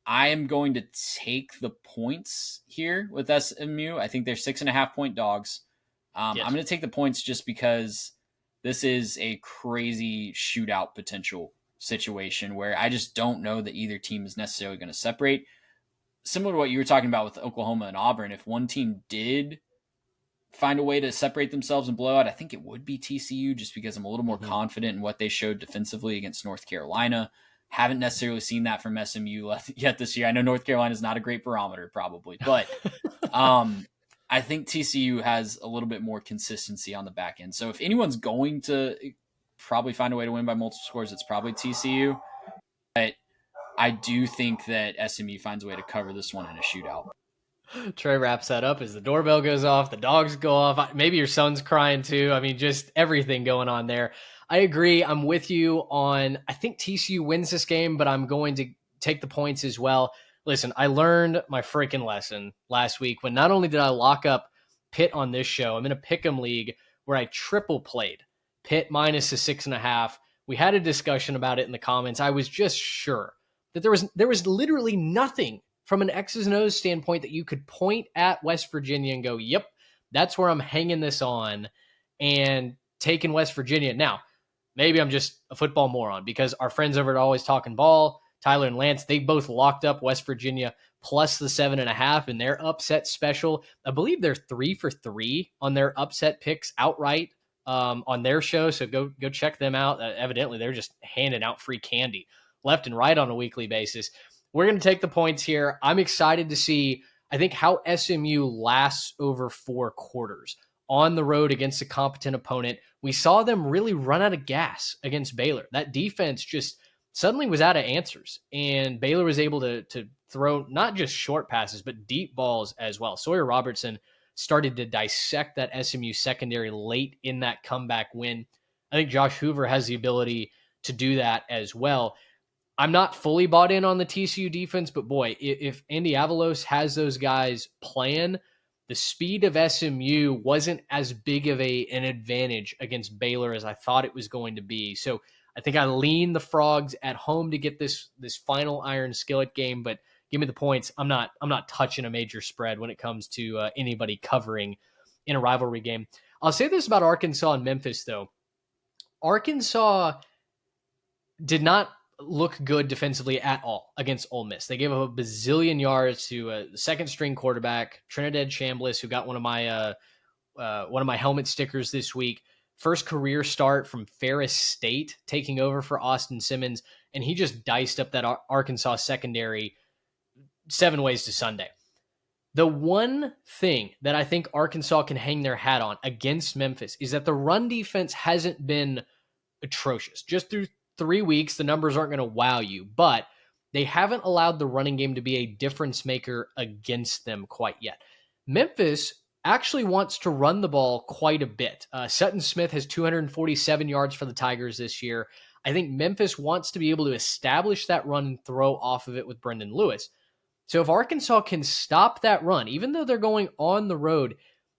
I am going to take the points here with SMU. I think they're 6.5-point dogs. I'm going to take the points just because this is a crazy shootout potential situation where I just don't know that either team is necessarily going to separate. Similar to what you were talking about with Oklahoma and Auburn, if one team did find a way to separate themselves and blow out, I think it would be TCU, just because I'm a little more confident in what they showed defensively against North Carolina. Haven't necessarily seen that from SMU yet this year. I know North Carolina is not a great barometer probably, but I think TCU has a little bit more consistency on the back end. So if anyone's going to probably find a way to win by multiple scores, it's probably TCU. But I do think that SMU finds a way to cover this one in a shootout. Trey wraps that up as the doorbell goes off, the dogs go off. Maybe your son's crying too. I mean, just everything going on there. I agree. I'm with you on, I think TCU wins this game, but I'm going to take the points as well. Listen, I learned my freaking lesson last week when not only did I lock up Pitt on this show, I'm in a pick'em league where I triple played Pitt minus a 6.5. We had a discussion about it in the comments. I was just sure that there was literally nothing from an X's and O's standpoint that you could point at West Virginia and go, yep, that's where I'm hanging this on and taking West Virginia. Now, maybe I'm just a football moron because our friends over at Always Talking Ball, Tyler and Lance, they both locked up West Virginia plus the 7.5 in their upset special. I believe they're 3 for 3 on their upset picks outright on their show. So go check them out. Evidently, they're just handing out free candy left and right on a weekly basis. We're going to take the points here. I'm excited to see. I think how SMU lasts over 4 quarters on the road against a competent opponent. We saw them really run out of gas against Baylor. That defense just suddenly was out of answers, and Baylor was able to throw not just short passes, but deep balls as well. Sawyer Robertson started to dissect that SMU secondary late in that comeback win. I think Josh Hoover has the ability to do that as well. I'm not fully bought in on the TCU defense, but boy, if Andy Avalos has those guys playing, the speed of SMU wasn't as big of an advantage against Baylor as I thought it was going to be. So I think I lean the Frogs at home to get this final iron skillet game, but give me the points. I'm not touching a major spread when it comes to anybody covering in a rivalry game. I'll say this about Arkansas and Memphis though. Arkansas did not look good defensively at all against Ole Miss. They gave up a bazillion yards to the second string quarterback, Trinidad Chambliss, who got one of my helmet stickers this week. First career start from Ferris State, taking over for Austin Simmons, and he just diced up that Arkansas secondary 7 ways to Sunday. The one thing that I think Arkansas can hang their hat on against Memphis is that the run defense hasn't been atrocious. Just through 3 weeks, the numbers aren't going to wow you, but they haven't allowed the running game to be a difference maker against them quite yet. Memphis actually wants to run the ball quite a bit. Sutton Smith has 247 yards for the Tigers this year. I think Memphis wants to be able to establish that run and throw off of it with Brendan Lewis. So if Arkansas can stop that run, even though they're going on the road,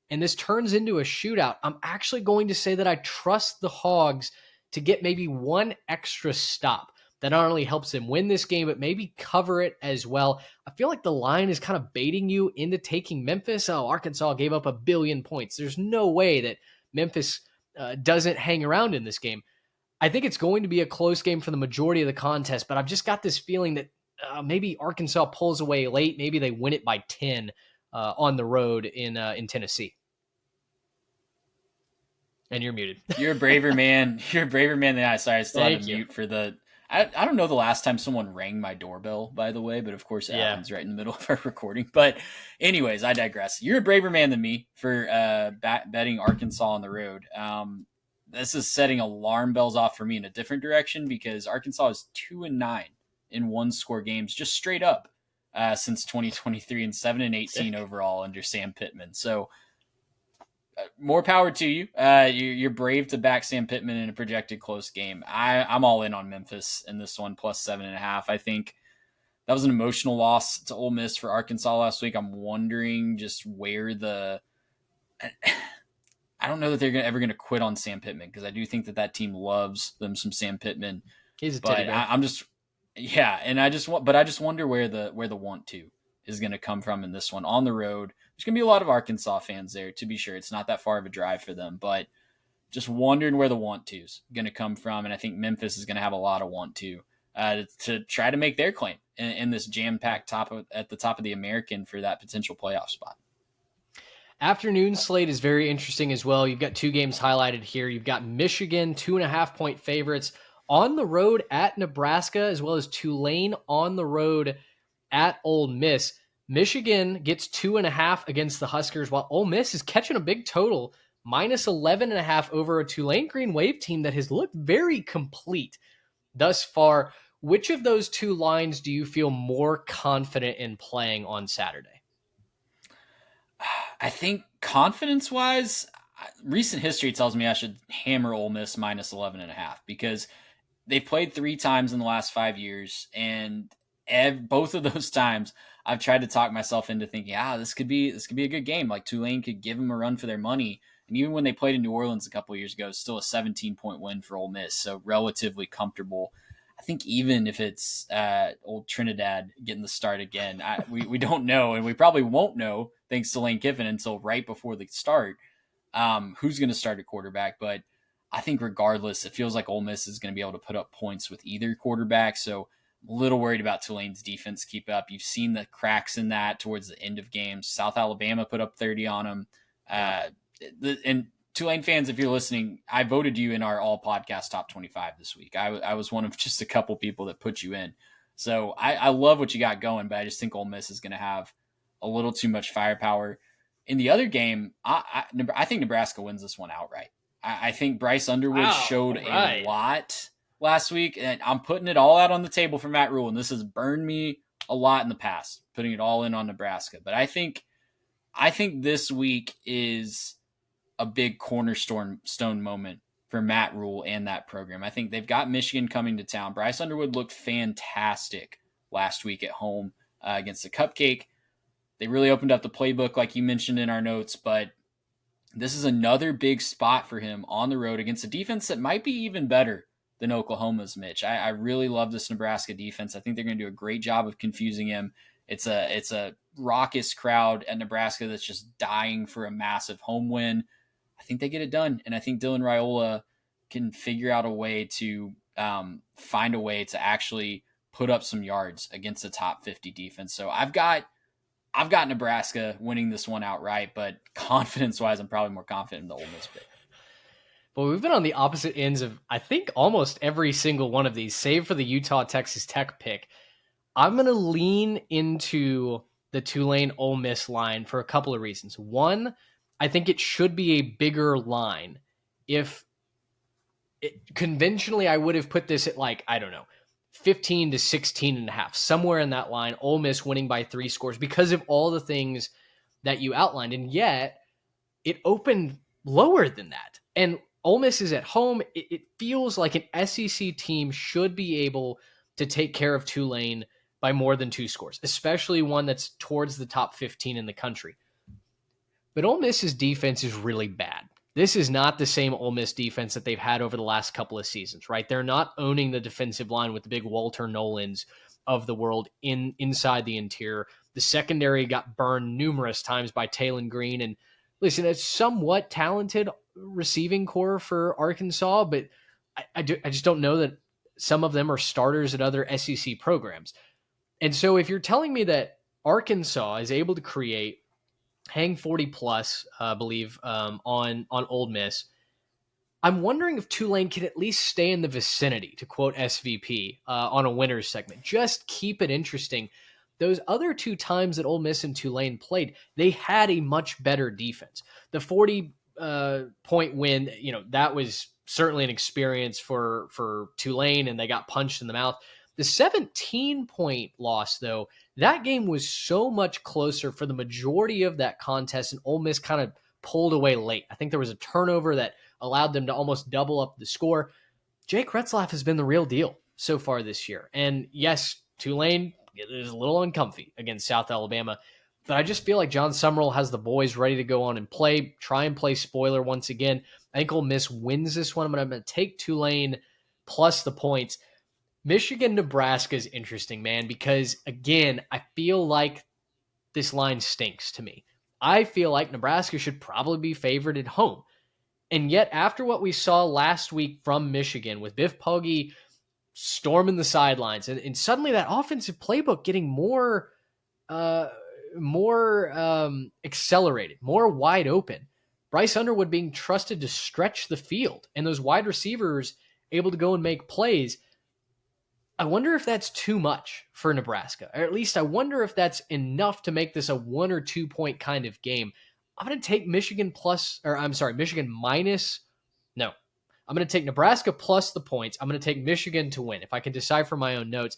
and this turns into a shootout, I'm actually going to say that I trust the Hogs to get maybe one extra stop that not only helps them win this game, but maybe cover it as well. I feel like the line is kind of baiting you into taking Memphis. Oh, Arkansas gave up 1 billion points. There's no way that Memphis doesn't hang around in this game. I think it's going to be a close game for the majority of the contest, but I've just got this feeling that maybe Arkansas pulls away late. Maybe they win it by 10 on the road in Tennessee. And you're muted. You're a braver man. You're a braver man than I. Sorry, I still had to mute for the. I don't know the last time someone rang my doorbell, by the way, but of course it happens right in the middle of our recording. But anyways, I digress. You're a braver man than me for betting Arkansas on the road. This is setting alarm bells off for me in a different direction because Arkansas is 2-9 in one-score games, just straight up since 2023, and 7-18 overall under Sam Pittman. So. More power to you. You're brave to back Sam Pittman in a projected close game. I'm all in on Memphis in this one, plus 7.5. I think that was an emotional loss to Ole Miss for Arkansas last week. I'm wondering just where I don't know that they're ever going to quit on Sam Pittman because I do think that team loves them some Sam Pittman. He's a teddy bear. I just wonder where the want to is going to come from in this one on the road. There's going to be a lot of Arkansas fans there, to be sure. It's not that far of a drive for them, but just wondering where the want to is going to come from. And I think Memphis is going to have a lot of want to try to make their claim in this jam-packed at the top of the American for that potential playoff spot. Afternoon slate is very interesting as well. You've got 2 games highlighted here. You've got Michigan, 2.5-point favorites on the road at Nebraska, as well as Tulane on the road at Ole Miss. Michigan gets 2.5 against the Huskers, while Ole Miss is catching a big total, minus 11.5 over a Tulane Green Wave team that has looked very complete thus far. Which of those 2 lines do you feel more confident in playing on Saturday? I think confidence-wise, recent history tells me I should hammer Ole Miss minus 11.5 because they've played 3 times in the last 5 years, and both of those times I've tried to talk myself into thinking, this could be a good game. Like Tulane could give them a run for their money. And even when they played in New Orleans a couple of years ago, it's still a 17-point win for Ole Miss. So relatively comfortable. I think even if it's old Trinidad getting the start again, we don't know. And we probably won't know, thanks to Lane Kiffin, until right before the start, who's going to start at quarterback. But I think regardless, it feels like Ole Miss is going to be able to put up points with either quarterback. So a little worried about Tulane's defense keep up. You've seen the cracks in that towards the end of games. South Alabama put up 30 on them. And Tulane fans, if you're listening, I voted you in our all podcast top 25 this week. I was one of just a couple people that put you in. So I love what you got going, but I just think Ole Miss is going to have a little too much firepower. In the other game, I think Nebraska wins this one outright. I think Bryce Underwood Wow. showed All a right. lot last week, and I'm putting it all out on the table for Matt Rule, and this has burned me a lot in the past, putting it all in on Nebraska. But I think this week is a big cornerstone moment for Matt Rule and that program. I think they've got Michigan coming to town. Bryce Underwood looked fantastic last week at home against the Cupcake. They really opened up the playbook, like you mentioned in our notes, but this is another big spot for him on the road against a defense that might be even better than Oklahoma's, Mitch. I really love this Nebraska defense. I think they're going to do a great job of confusing him. It's a raucous crowd at Nebraska that's just dying for a massive home win. I think they get it done, and I think Dylan Raiola can figure out a way to find a way to actually put up some yards against the top 50 defense. So I've got Nebraska winning this one outright, but confidence-wise, I'm probably more confident in the Ole Miss pick. But we've been on the opposite ends of, I think, almost every single one of these, save for the Utah Texas Tech pick. I'm going to lean into the Tulane Ole Miss line for a couple of reasons. One, I think it should be a bigger line. If conventionally, I would have put this at, like, I don't know, 15 to 16 and a half, somewhere in that line. Ole Miss winning by 3 scores because of all the things that you outlined. And yet it opened lower than that. And Ole Miss is at home. It feels like an SEC team should be able to take care of Tulane by more than 2 scores, especially one that's towards the top 15 in the country. But Ole Miss's defense is really bad. This is not the same Ole Miss defense that they've had over the last couple of seasons, right? They're not owning the defensive line with the big Walter Nolans of the world inside the interior. The secondary got burned numerous times by Taylon Green. And listen, it's somewhat talented receiving core for Arkansas, but I just don't know that some of them are starters at other SEC programs. And so if you're telling me that Arkansas is able to create hang 40 plus, I believe, on Ole Miss, I'm wondering if Tulane can at least stay in the vicinity, to quote SVP on a winner's segment. Just keep it interesting. Those other 2 times that Ole Miss and Tulane played, they had a much better defense. The 40 point win, that was certainly an experience for Tulane, and they got punched in the mouth. The 17-point loss, though, that game was so much closer for the majority of that contest, and Ole Miss kind of pulled away late. I think there was a turnover that allowed them to almost double up the score. Jake Retzlaff has been the real deal so far this year. And yes, Tulane is a little uncomfy against South Alabama, but I just feel like John Summerall has the boys ready to go on and try and play spoiler once again. I think Ole Miss wins this one, but I'm going to take Tulane plus the points. Michigan, Nebraska is interesting, man, because again, I feel like this line stinks to me. I feel like Nebraska should probably be favored at home. And yet, after what we saw last week from Michigan with Biff Poggi storming the sidelines, and suddenly that offensive playbook getting more accelerated, more wide open. Bryce Underwood being trusted to stretch the field, and those wide receivers able to go and make plays. I wonder if that's too much for Nebraska, or at least I wonder if that's enough to make this a 1 or 2 point kind of game. I'm going to take Michigan minus. No, I'm going to take Nebraska plus the points. I'm going to take Michigan to win if I can decide for my own notes.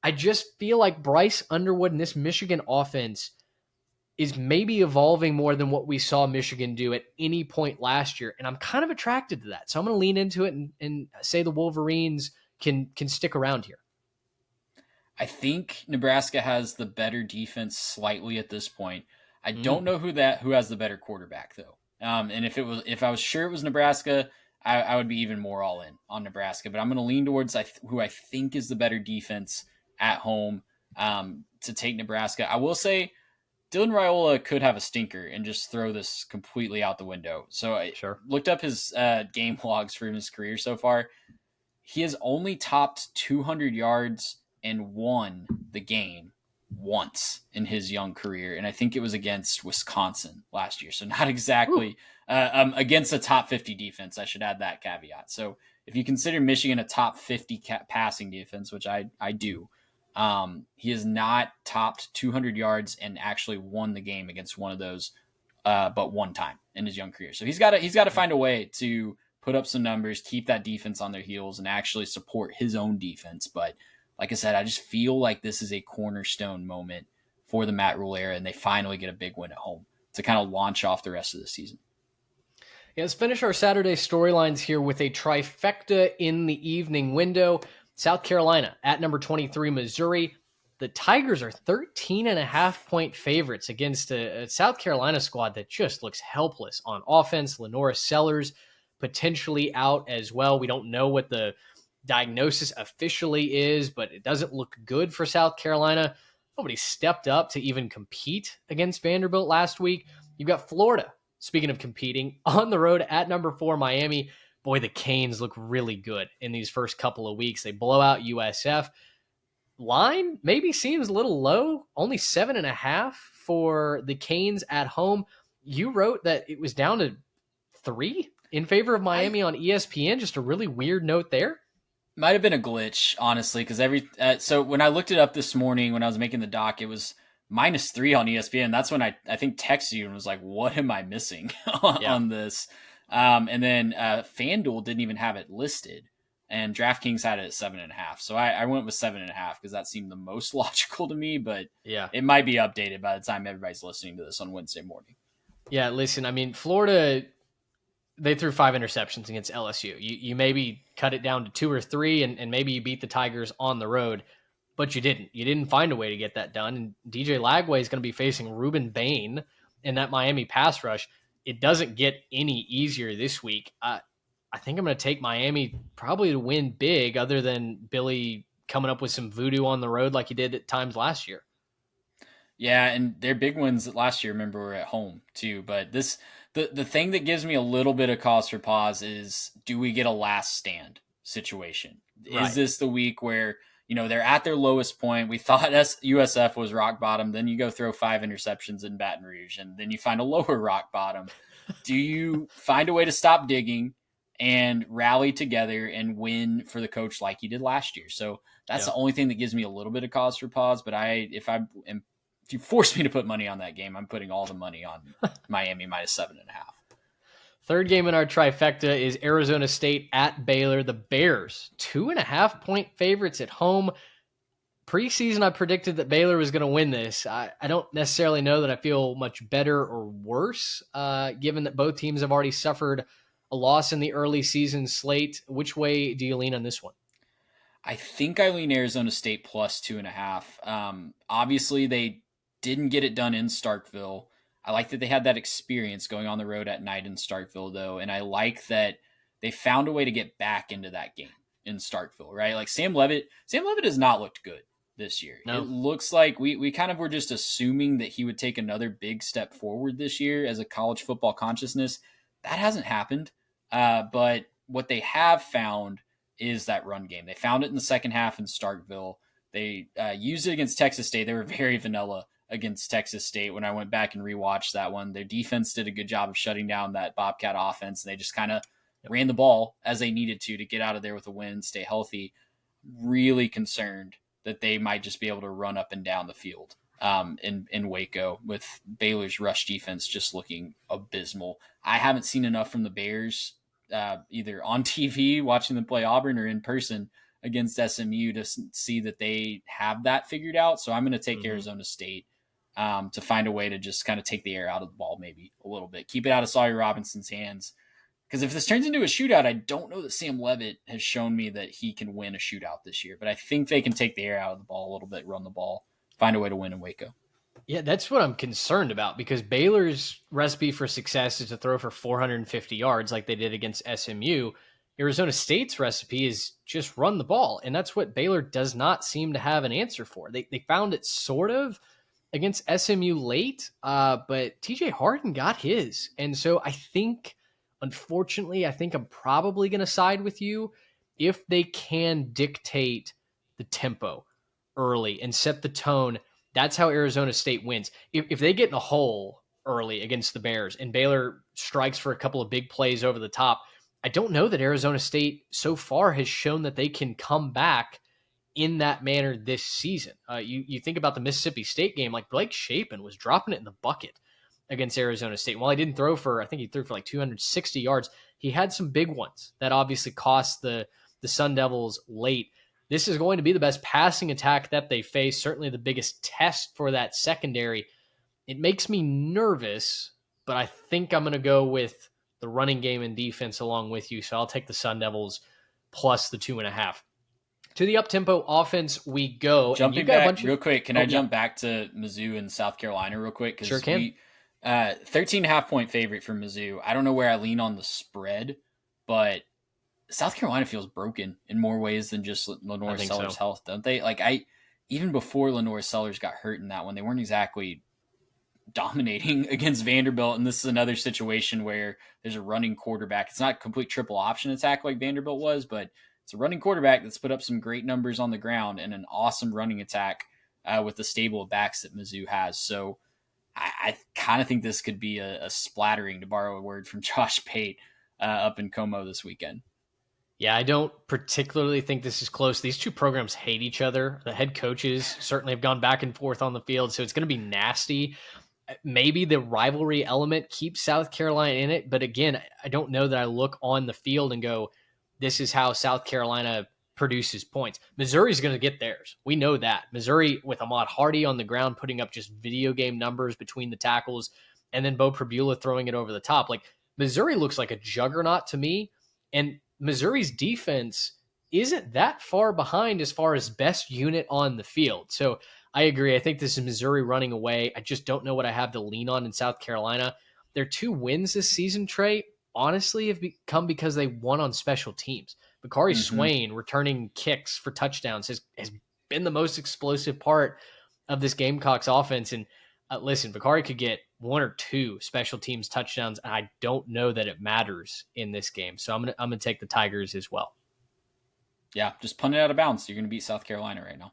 I just feel like Bryce Underwood and this Michigan offense is maybe evolving more than what we saw Michigan do at any point last year. And I'm kind of attracted to that. So I'm going to lean into it and say the Wolverines can stick around here. I think Nebraska has the better defense slightly at this point. I don't know who has the better quarterback though. And if I was sure it was Nebraska, I would be even more all in on Nebraska. But I'm going to lean towards who I think is the better defense at home to take Nebraska. I will say Dylan Raiola could have a stinker and just throw this completely out the window. So I looked up his game logs for his career so far. He has only topped 200 yards and won the game once in his young career. And I think it was against Wisconsin last year. So not exactly against a top 50 defense. I should add that caveat. So if you consider Michigan a top 50 passing defense, which I do, He has not topped 200 yards and actually won the game against one of those, but one time in his young career. So he's got to find a way to put up some numbers, keep that defense on their heels, and actually support his own defense. But like I said, I just feel like this is a cornerstone moment for the Matt Rule era, and they finally get a big win at home to kind of launch off the rest of the season. Yeah, let's finish our Saturday storylines here with a trifecta in the evening window. South Carolina at number 23, Missouri. The Tigers are 13.5-point favorites against a South Carolina squad that just looks helpless on offense. Lenora Sellers potentially out as well. We don't know what the diagnosis officially is, but it doesn't look good for South Carolina. Nobody stepped up to even compete against Vanderbilt last week. You've got Florida, speaking of competing, on the road at number 4, Miami. Boy, the Canes look really good in these first couple of weeks. They blow out USF. Line maybe seems a little low, only 7.5 for the Canes at home. You wrote that it was down to 3 in favor of I Miami on ESPN. Just a really weird note there. Might have been a glitch, honestly, because so when I looked it up this morning when I was making the doc, it was -3 on ESPN. That's when I think texted you and was like, "What am I missing Yeah. on this?" And then FanDuel didn't even have it listed, and DraftKings had it at 7.5. So I went with 7.5 because that seemed the most logical to me. But Yeah. it might be updated by the time everybody's listening to this on Wednesday morning. Yeah. Listen, I mean, Florida, they threw 5 interceptions against LSU. You maybe cut it down to 2 or 3, and maybe you beat the Tigers on the road, but you didn't. You didn't find a way to get that done. And DJ Lagway is going to be facing Ruben Bain in that Miami pass rush. It doesn't get any easier this week. I think I'm going to take Miami probably to win big, other than Billy coming up with some voodoo on the road like he did at times last year. Yeah, and their big wins last year, remember, were at home too. But the thing that gives me a little bit of cause for pause is, do we get a last stand situation? Is Right. this the week where, they're at their lowest point? We thought USF was rock bottom. Then you go throw 5 interceptions in Baton Rouge, and then you find a lower rock bottom. Do you find a way to stop digging and rally together and win for the coach like you did last year? So that's Yeah. the only thing that gives me a little bit of cause for pause. But if you force me to put money on that game, I'm putting all the money on Miami -7.5. Third game in our trifecta is Arizona State at Baylor. The Bears, 2.5-point favorites at home. Preseason, I predicted that Baylor was going to win this. I don't necessarily know that I feel much better or worse, given that both teams have already suffered a loss in the early season slate. Which way do you lean on this one? I think I lean Arizona State +2.5. Obviously, they didn't get it done in Starkville. I like that they had that experience going on the road at night in Starkville, though, and I like that they found a way to get back into that game in Starkville, right? Like Sam Levitt has not looked good this year. It No. looks like we kind of were just assuming that he would take another big step forward this year as a college football consciousness. That hasn't happened. But what they have found is that run game. They found it in the second half in Starkville. They used it against Texas State. They were very vanilla against Texas State when I went back and rewatched that one. Their defense did a good job of shutting down that Bobcat offense, and they just kind of ran the ball as they needed to get out of there with a win, stay healthy. Really concerned that they might just be able to run up and down the field in Waco, with Baylor's rush defense just looking abysmal. I haven't seen enough from the Bears, either on TV watching them play Auburn or in person against SMU, to see that they have that figured out. So I'm going to take Arizona State to find a way to just kind of take the air out of the ball, maybe a little bit, keep it out of Sawyer Robinson's hands. Because if this turns into a shootout, I don't know that Sam Levitt has shown me that he can win a shootout this year. But I think they can take the air out of the ball a little bit, run the ball, find a way to win in Waco. Yeah, that's what I'm concerned about, because Baylor's recipe for success is to throw for 450 yards like they did against SMU. Arizona State's recipe is just run the ball, and that's what Baylor does not seem to have an answer for. They found it sort of against SMU late, but TJ Harden got his. And so I think, unfortunately, I'm probably going to side with you if they can dictate the tempo early and set the tone. That's how Arizona State wins. If they get in a hole early against the Bears and Baylor strikes for a couple of big plays over the top, I don't know that Arizona State so far has shown that they can come back in that manner this season. You think about the Mississippi State game, like Blake Shapen was dropping it in the bucket against Arizona State. While he didn't throw for, I think he threw for like 260 yards, he had some big ones that obviously cost the Sun Devils late. This is going to be the best passing attack that they face, certainly the biggest test for that secondary. It makes me nervous, but I think I'm going to go with the running game and defense along with you. So I'll take the Sun Devils plus the 2.5. To the up-tempo offense we go, and you've Jumping got a back bunch of... real quick, can Oh, I yeah, jump back to Mizzou and South Carolina real quick? sure Because can. 13 and a half point favorite for Mizzou. I don't know where I lean on the spread, but South Carolina feels broken in more ways than just I Lenore think Sellers' so. health, don't they? Even before Lenore Sellers got hurt in that one, they weren't exactly dominating against Vanderbilt. And this is another situation where there's a running quarterback. It's not a complete triple option attack like Vanderbilt was, but it's a running quarterback that's put up some great numbers on the ground and an awesome running attack with the stable of backs that Mizzou has. So I kind of think this could be a splattering, to borrow a word from Josh Pate, up in Como this weekend. Yeah, I don't particularly think this is close. These two programs hate each other. The head coaches certainly have gone back and forth on the field, so it's going to be nasty. Maybe the rivalry element keeps South Carolina in it, but again, I don't know that I look on the field and go, this is how South Carolina produces points. Missouri's going to get theirs. We know that. Missouri with Ahmad Hardy on the ground putting up just video game numbers between the tackles, and then Bo Prabula throwing it over the top. Like, Missouri looks like a juggernaut to me, and Missouri's defense isn't that far behind as far as best unit on the field. So I agree. I think this is Missouri running away. I just don't know what I have to lean on in South Carolina. Their 2 wins this season, Trey, honestly have come because they won on special teams. Bakari Mm-hmm. Swain returning kicks for touchdowns has been the most explosive part of this Gamecocks offense. And listen, Bakari could get 1 or 2 special teams touchdowns, and I don't know that it matters in this game. So I'm gonna take the Tigers as well. Yeah, just punt it out of bounds. You're going to beat South Carolina right now.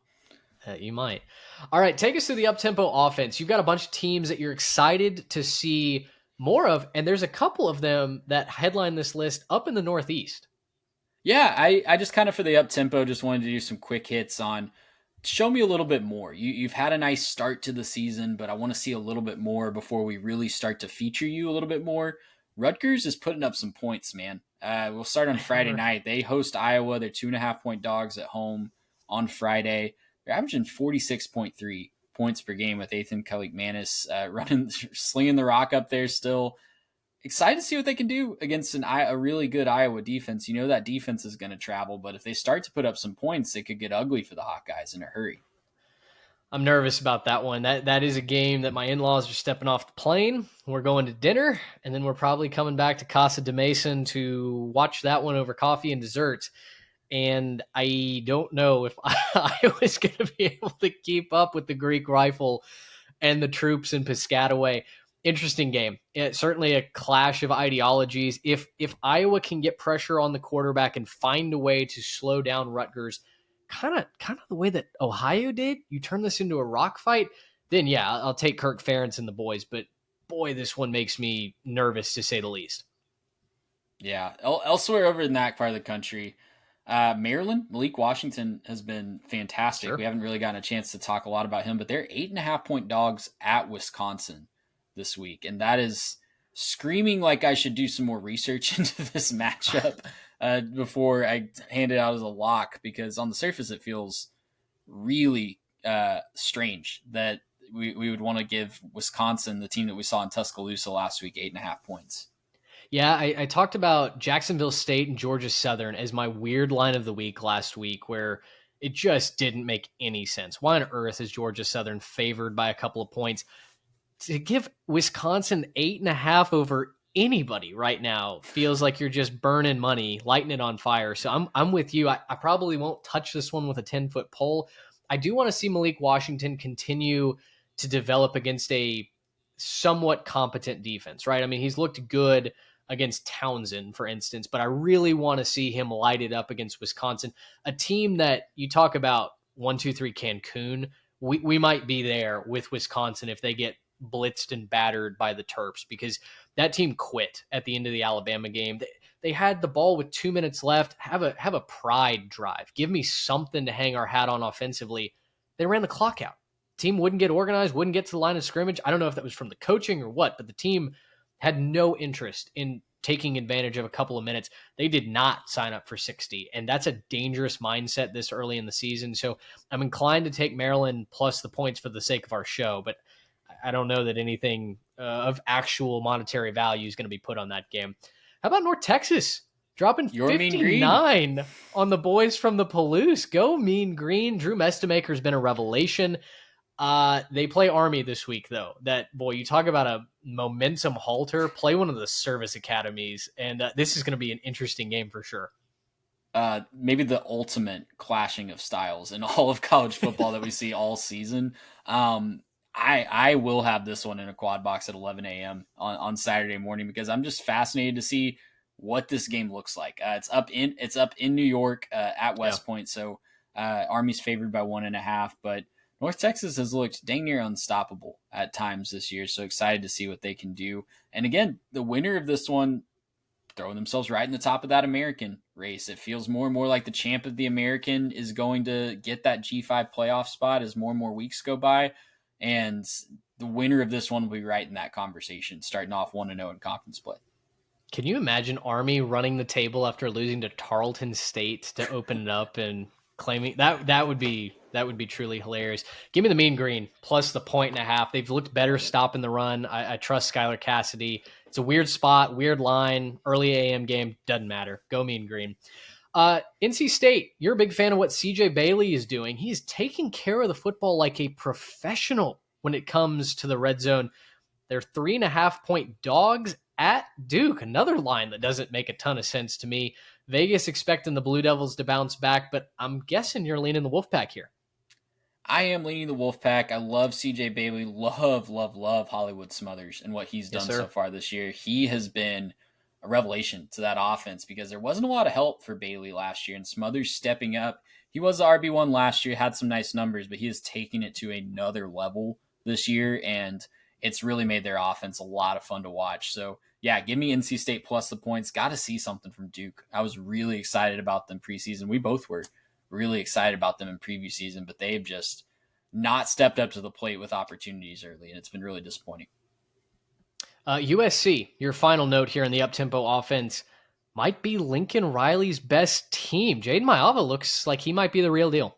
You might. All right, take us to the up-tempo offense. You've got a bunch of teams that you're excited to see more of, and there's a couple of them that headline this list up in the Northeast. Yeah, I just kind of, for the up tempo, just wanted to do some quick hits on show me a little bit more. You've had a nice start to the season, but I want to see a little bit more before we really start to feature you a little bit more. Rutgers is putting up some points, man. We'll start on Friday night. They host Iowa. They're 2.5-point dogs at home on Friday. They're averaging 46.3 points per game with Ethan Kalik-Manis running, slinging the rock up there still. Excited to see what they can do against a really good Iowa defense. You know that defense is going to travel, but if they start to put up some points, it could get ugly for the Hawkeyes in a hurry. I'm nervous about that one. That is a game that my in-laws are stepping off the plane. We're going to dinner, and then we're probably coming back to Casa de Mason to watch that one over coffee and desserts. And I don't know if I was going to be able to keep up with the Greek rifle and the troops in Piscataway. Interesting game. It's certainly a clash of ideologies. If Iowa can get pressure on the quarterback and find a way to slow down Rutgers, kind of the way that Ohio did, you turn this into a rock fight, then yeah, I'll take Kirk Ferentz and the boys. But boy, this one makes me nervous to say the least. Yeah. Elsewhere over in that part of the country, Maryland, Malik Washington has been fantastic. Sure. We haven't really gotten a chance to talk a lot about him, but they're 8.5-point dogs at Wisconsin this week. And that is screaming like I should do some more research into this matchup before I hand it out as a lock, because on the surface, it feels really strange that we would want to give Wisconsin, the team that we saw in Tuscaloosa last week, 8.5 points. Yeah, I talked about Jacksonville State and Georgia Southern as my weird line of the week last week, where it just didn't make any sense. Why on earth is Georgia Southern favored by a couple of points? To give Wisconsin 8.5 over anybody right now feels like you're just burning money, lighting it on fire. So I'm with you. I probably won't touch this one with a 10-foot pole. I do want to see Malik Washington continue to develop against a somewhat competent defense, right? I mean, he's looked good against Townsend, for instance, but I really want to see him light it up against Wisconsin, a team that you talk about 1-2-3 Cancun. We might be there with Wisconsin if they get blitzed and battered by the Terps, because that team quit at the end of the Alabama game. They they had the ball with 2 minutes left. Have a pride drive. Give me something to hang our hat on offensively. They ran the clock out. Team wouldn't get organized, wouldn't get to the line of scrimmage. I don't know if that was from the coaching or what, but the team had no interest in taking advantage of a couple of minutes. They did not sign up for 60, and that's a dangerous mindset this early in the season. So I'm inclined to take Maryland plus the points for the sake of our show, but I don't know that anything of actual monetary value is going to be put on that game. How about North Texas dropping Your Mean Green. 59 on the boys from the Palouse? Go Mean Green. Drew Mestamaker has been a revelation. They play Army this week, though. That, boy, you talk about a momentum halter. Play one of the service academies, and this is going to be an interesting game for sure. Maybe the ultimate clashing of styles in all of college football that we see all season. I will have this one in a quad box at 11 a.m. on Saturday morning because I'm just fascinated to see what this game looks like. It's up in New York at West Point, so Army's favored by 1.5, but North Texas has looked dang near unstoppable at times this year, so excited to see what they can do. And again, the winner of this one throwing themselves right in the top of that American race. It feels more and more like the champ of the American is going to get that G5 playoff spot as more and more weeks go by. And the winner of this one will be right in that conversation, starting off 1-0 in conference play. Can you imagine Army running the table after losing to Tarleton State to open it up and claiming that would be truly hilarious. Give me the Mean Green plus the 1.5. They've looked better stopping the run. I trust Skylar Cassidy. It's a weird spot, weird line, early AM game, doesn't matter. Go Mean Green. NC State, you're a big fan of what CJ Bailey is doing. He's taking care of the football like a professional when it comes to the red zone. They're 3.5-point dogs at Duke, another line that doesn't make a ton of sense to me. Vegas expecting the Blue Devils to bounce back, but I'm guessing you're leaning the Wolfpack here. I am leaning the Wolfpack. I love CJ Bailey. Love Hollywood Smothers and what he's done so far this year. He has been a revelation to that offense because there wasn't a lot of help for Bailey last year, and Smothers stepping up. He was the RB1 last year, had some nice numbers, but he is taking it to another level this year, and it's really made their offense a lot of fun to watch. So, yeah, give me NC State plus the points. Got to see something from Duke. I was really excited about them preseason. We both were really excited about them in preview season, but they've just not stepped up to the plate with opportunities early, and it's been really disappointing. USC, your final note here in the up-tempo offense, might be Lincoln Riley's best team. Jaden Maiava looks like he might be the real deal.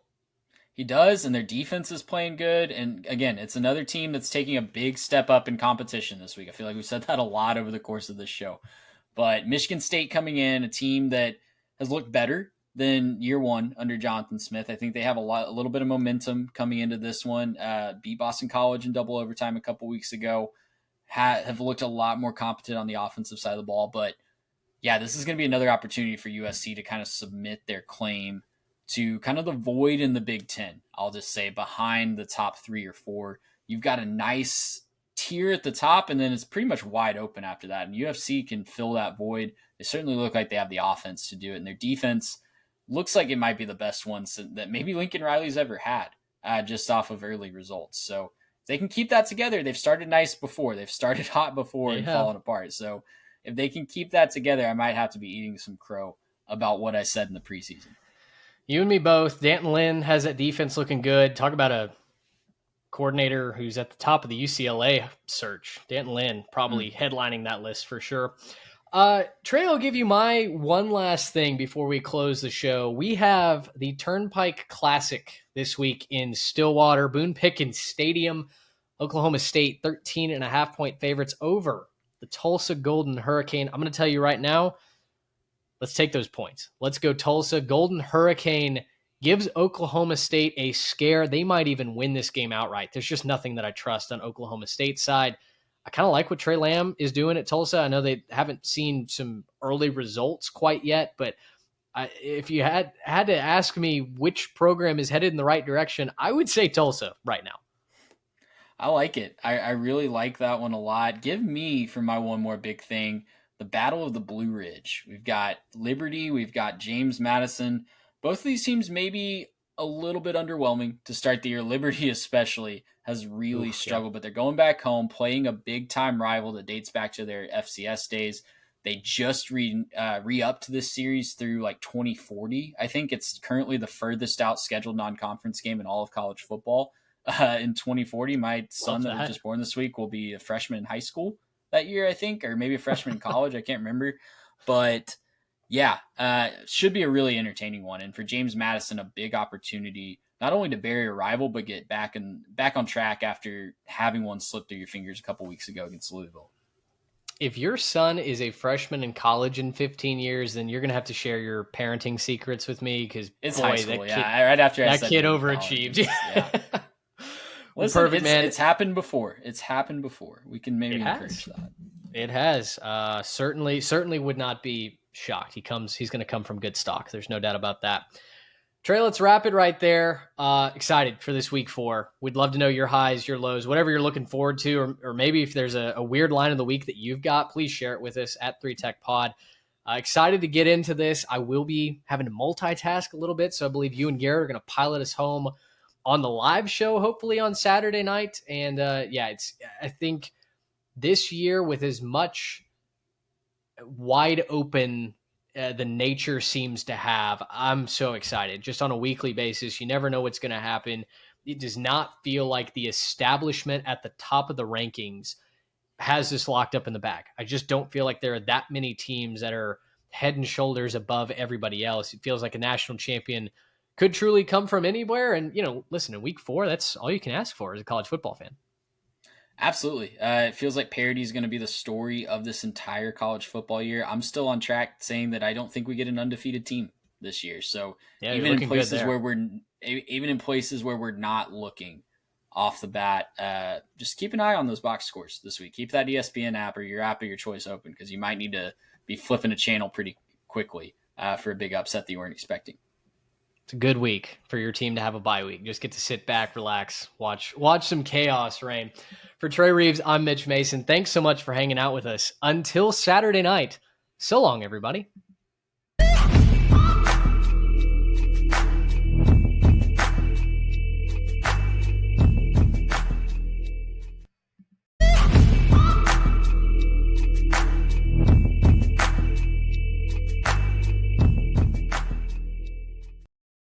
He does, and their defense is playing good. And again, it's another team that's taking a big step up in competition this week. I feel like we've said that a lot over the course of this show. But Michigan State coming in, a team that has looked better than year one under Jonathan Smith. I think they have a little bit of momentum coming into this one. Beat Boston College in double overtime a couple weeks ago. Have looked a lot more competent on the offensive side of the ball. But yeah, this is going to be another opportunity for USC to kind of submit their claim to kind of the void in the Big Ten. I'll just say behind the top 3 or 4. You've got a nice tier at the top, and then it's pretty much wide open after that. And UFC can fill that void. They certainly look like they have the offense to do it. And their defense looks like it might be the best one that maybe Lincoln Riley's ever had just off of early results. So if they can keep that together, they've started nice before. They've started hot before and fallen apart. So if they can keep that together, I might have to be eating some crow about what I said in the preseason. You and me both. Danton Lynn has that defense looking good. Talk about a coordinator who's at the top of the UCLA search. Danton Lynn probably headlining that list for sure. Trey, I'll give you my one last thing before we close the show. We have the Turnpike Classic this week in Stillwater, Boone Pickens Stadium. Oklahoma State, 13.5-point favorites over the Tulsa Golden Hurricane. I'm going to tell you right now, let's take those points. Let's go Tulsa. Golden Hurricane gives Oklahoma State a scare. They might even win this game outright. There's just nothing that I trust on Oklahoma State's side. I kind of like what Trey Lamb is doing at Tulsa. I know they haven't seen some early results quite yet, but if you had to ask me which program is headed in the right direction, I would say Tulsa right now. I like it. I really like that one a lot. Give me, for my one more big thing, the Battle of the Blue Ridge. We've got Liberty. We've got James Madison. Both of these teams maybe a little bit underwhelming to start the year. Liberty especially has really struggled, but they're going back home, playing a big-time rival that dates back to their FCS days. They just re-upped this series through like 2040. I think it's currently the furthest out scheduled non-conference game in all of college football. In 2040, my son that was just born this week will be a freshman in high school that year, I think, or maybe a freshman in college. I can't remember. But yeah, should be a really entertaining one. And for James Madison, a big opportunity not only to bury a rival, but get back on track after having one slip through your fingers a couple weeks ago against Louisville. If your son is a freshman in college in 15 years, then you're going to have to share your parenting secrets with me because it's boy, high school. Right after that kid overachieved. Yeah. Well, listen, perfect, man. It's happened before. We can maybe encourage that. It has. Certainly would not be shocked. He's going to come from good stock. There's no doubt about that. Trey, let's wrap it right there. Excited for this week 4. We'd love to know your highs, your lows, whatever you're looking forward to, or maybe if there's a weird line of the week that you've got, please share it with us at 3Tech Pod. Excited to get into this. I will be having to multitask a little bit, so I believe you and Garrett are going to pilot us home on the live show, hopefully on Saturday night. And I think this year with as much wide open the nature seems to have, I'm so excited. Just on a weekly basis, you never know what's going to happen. It does not feel like the establishment at the top of the rankings has this locked up in the bag. I just don't feel like there are that many teams that are head and shoulders above everybody else. It feels like a national champion could truly come from anywhere. And, listen, in week 4, that's all you can ask for as a college football fan. Absolutely. It feels like parity is going to be the story of this entire college football year. I'm still on track saying that I don't think we get an undefeated team this year. So even in places where we're not looking off the bat, just keep an eye on those box scores this week. Keep that ESPN app or your app of your choice open because you might need to be flipping a channel pretty quickly for a big upset that you weren't expecting. It's a good week for your team to have a bye week. Just get to sit back, relax, watch some chaos reign. For Trey Reeves, I'm Mitch Mason. Thanks so much for hanging out with us. Until Saturday night, so long, everybody.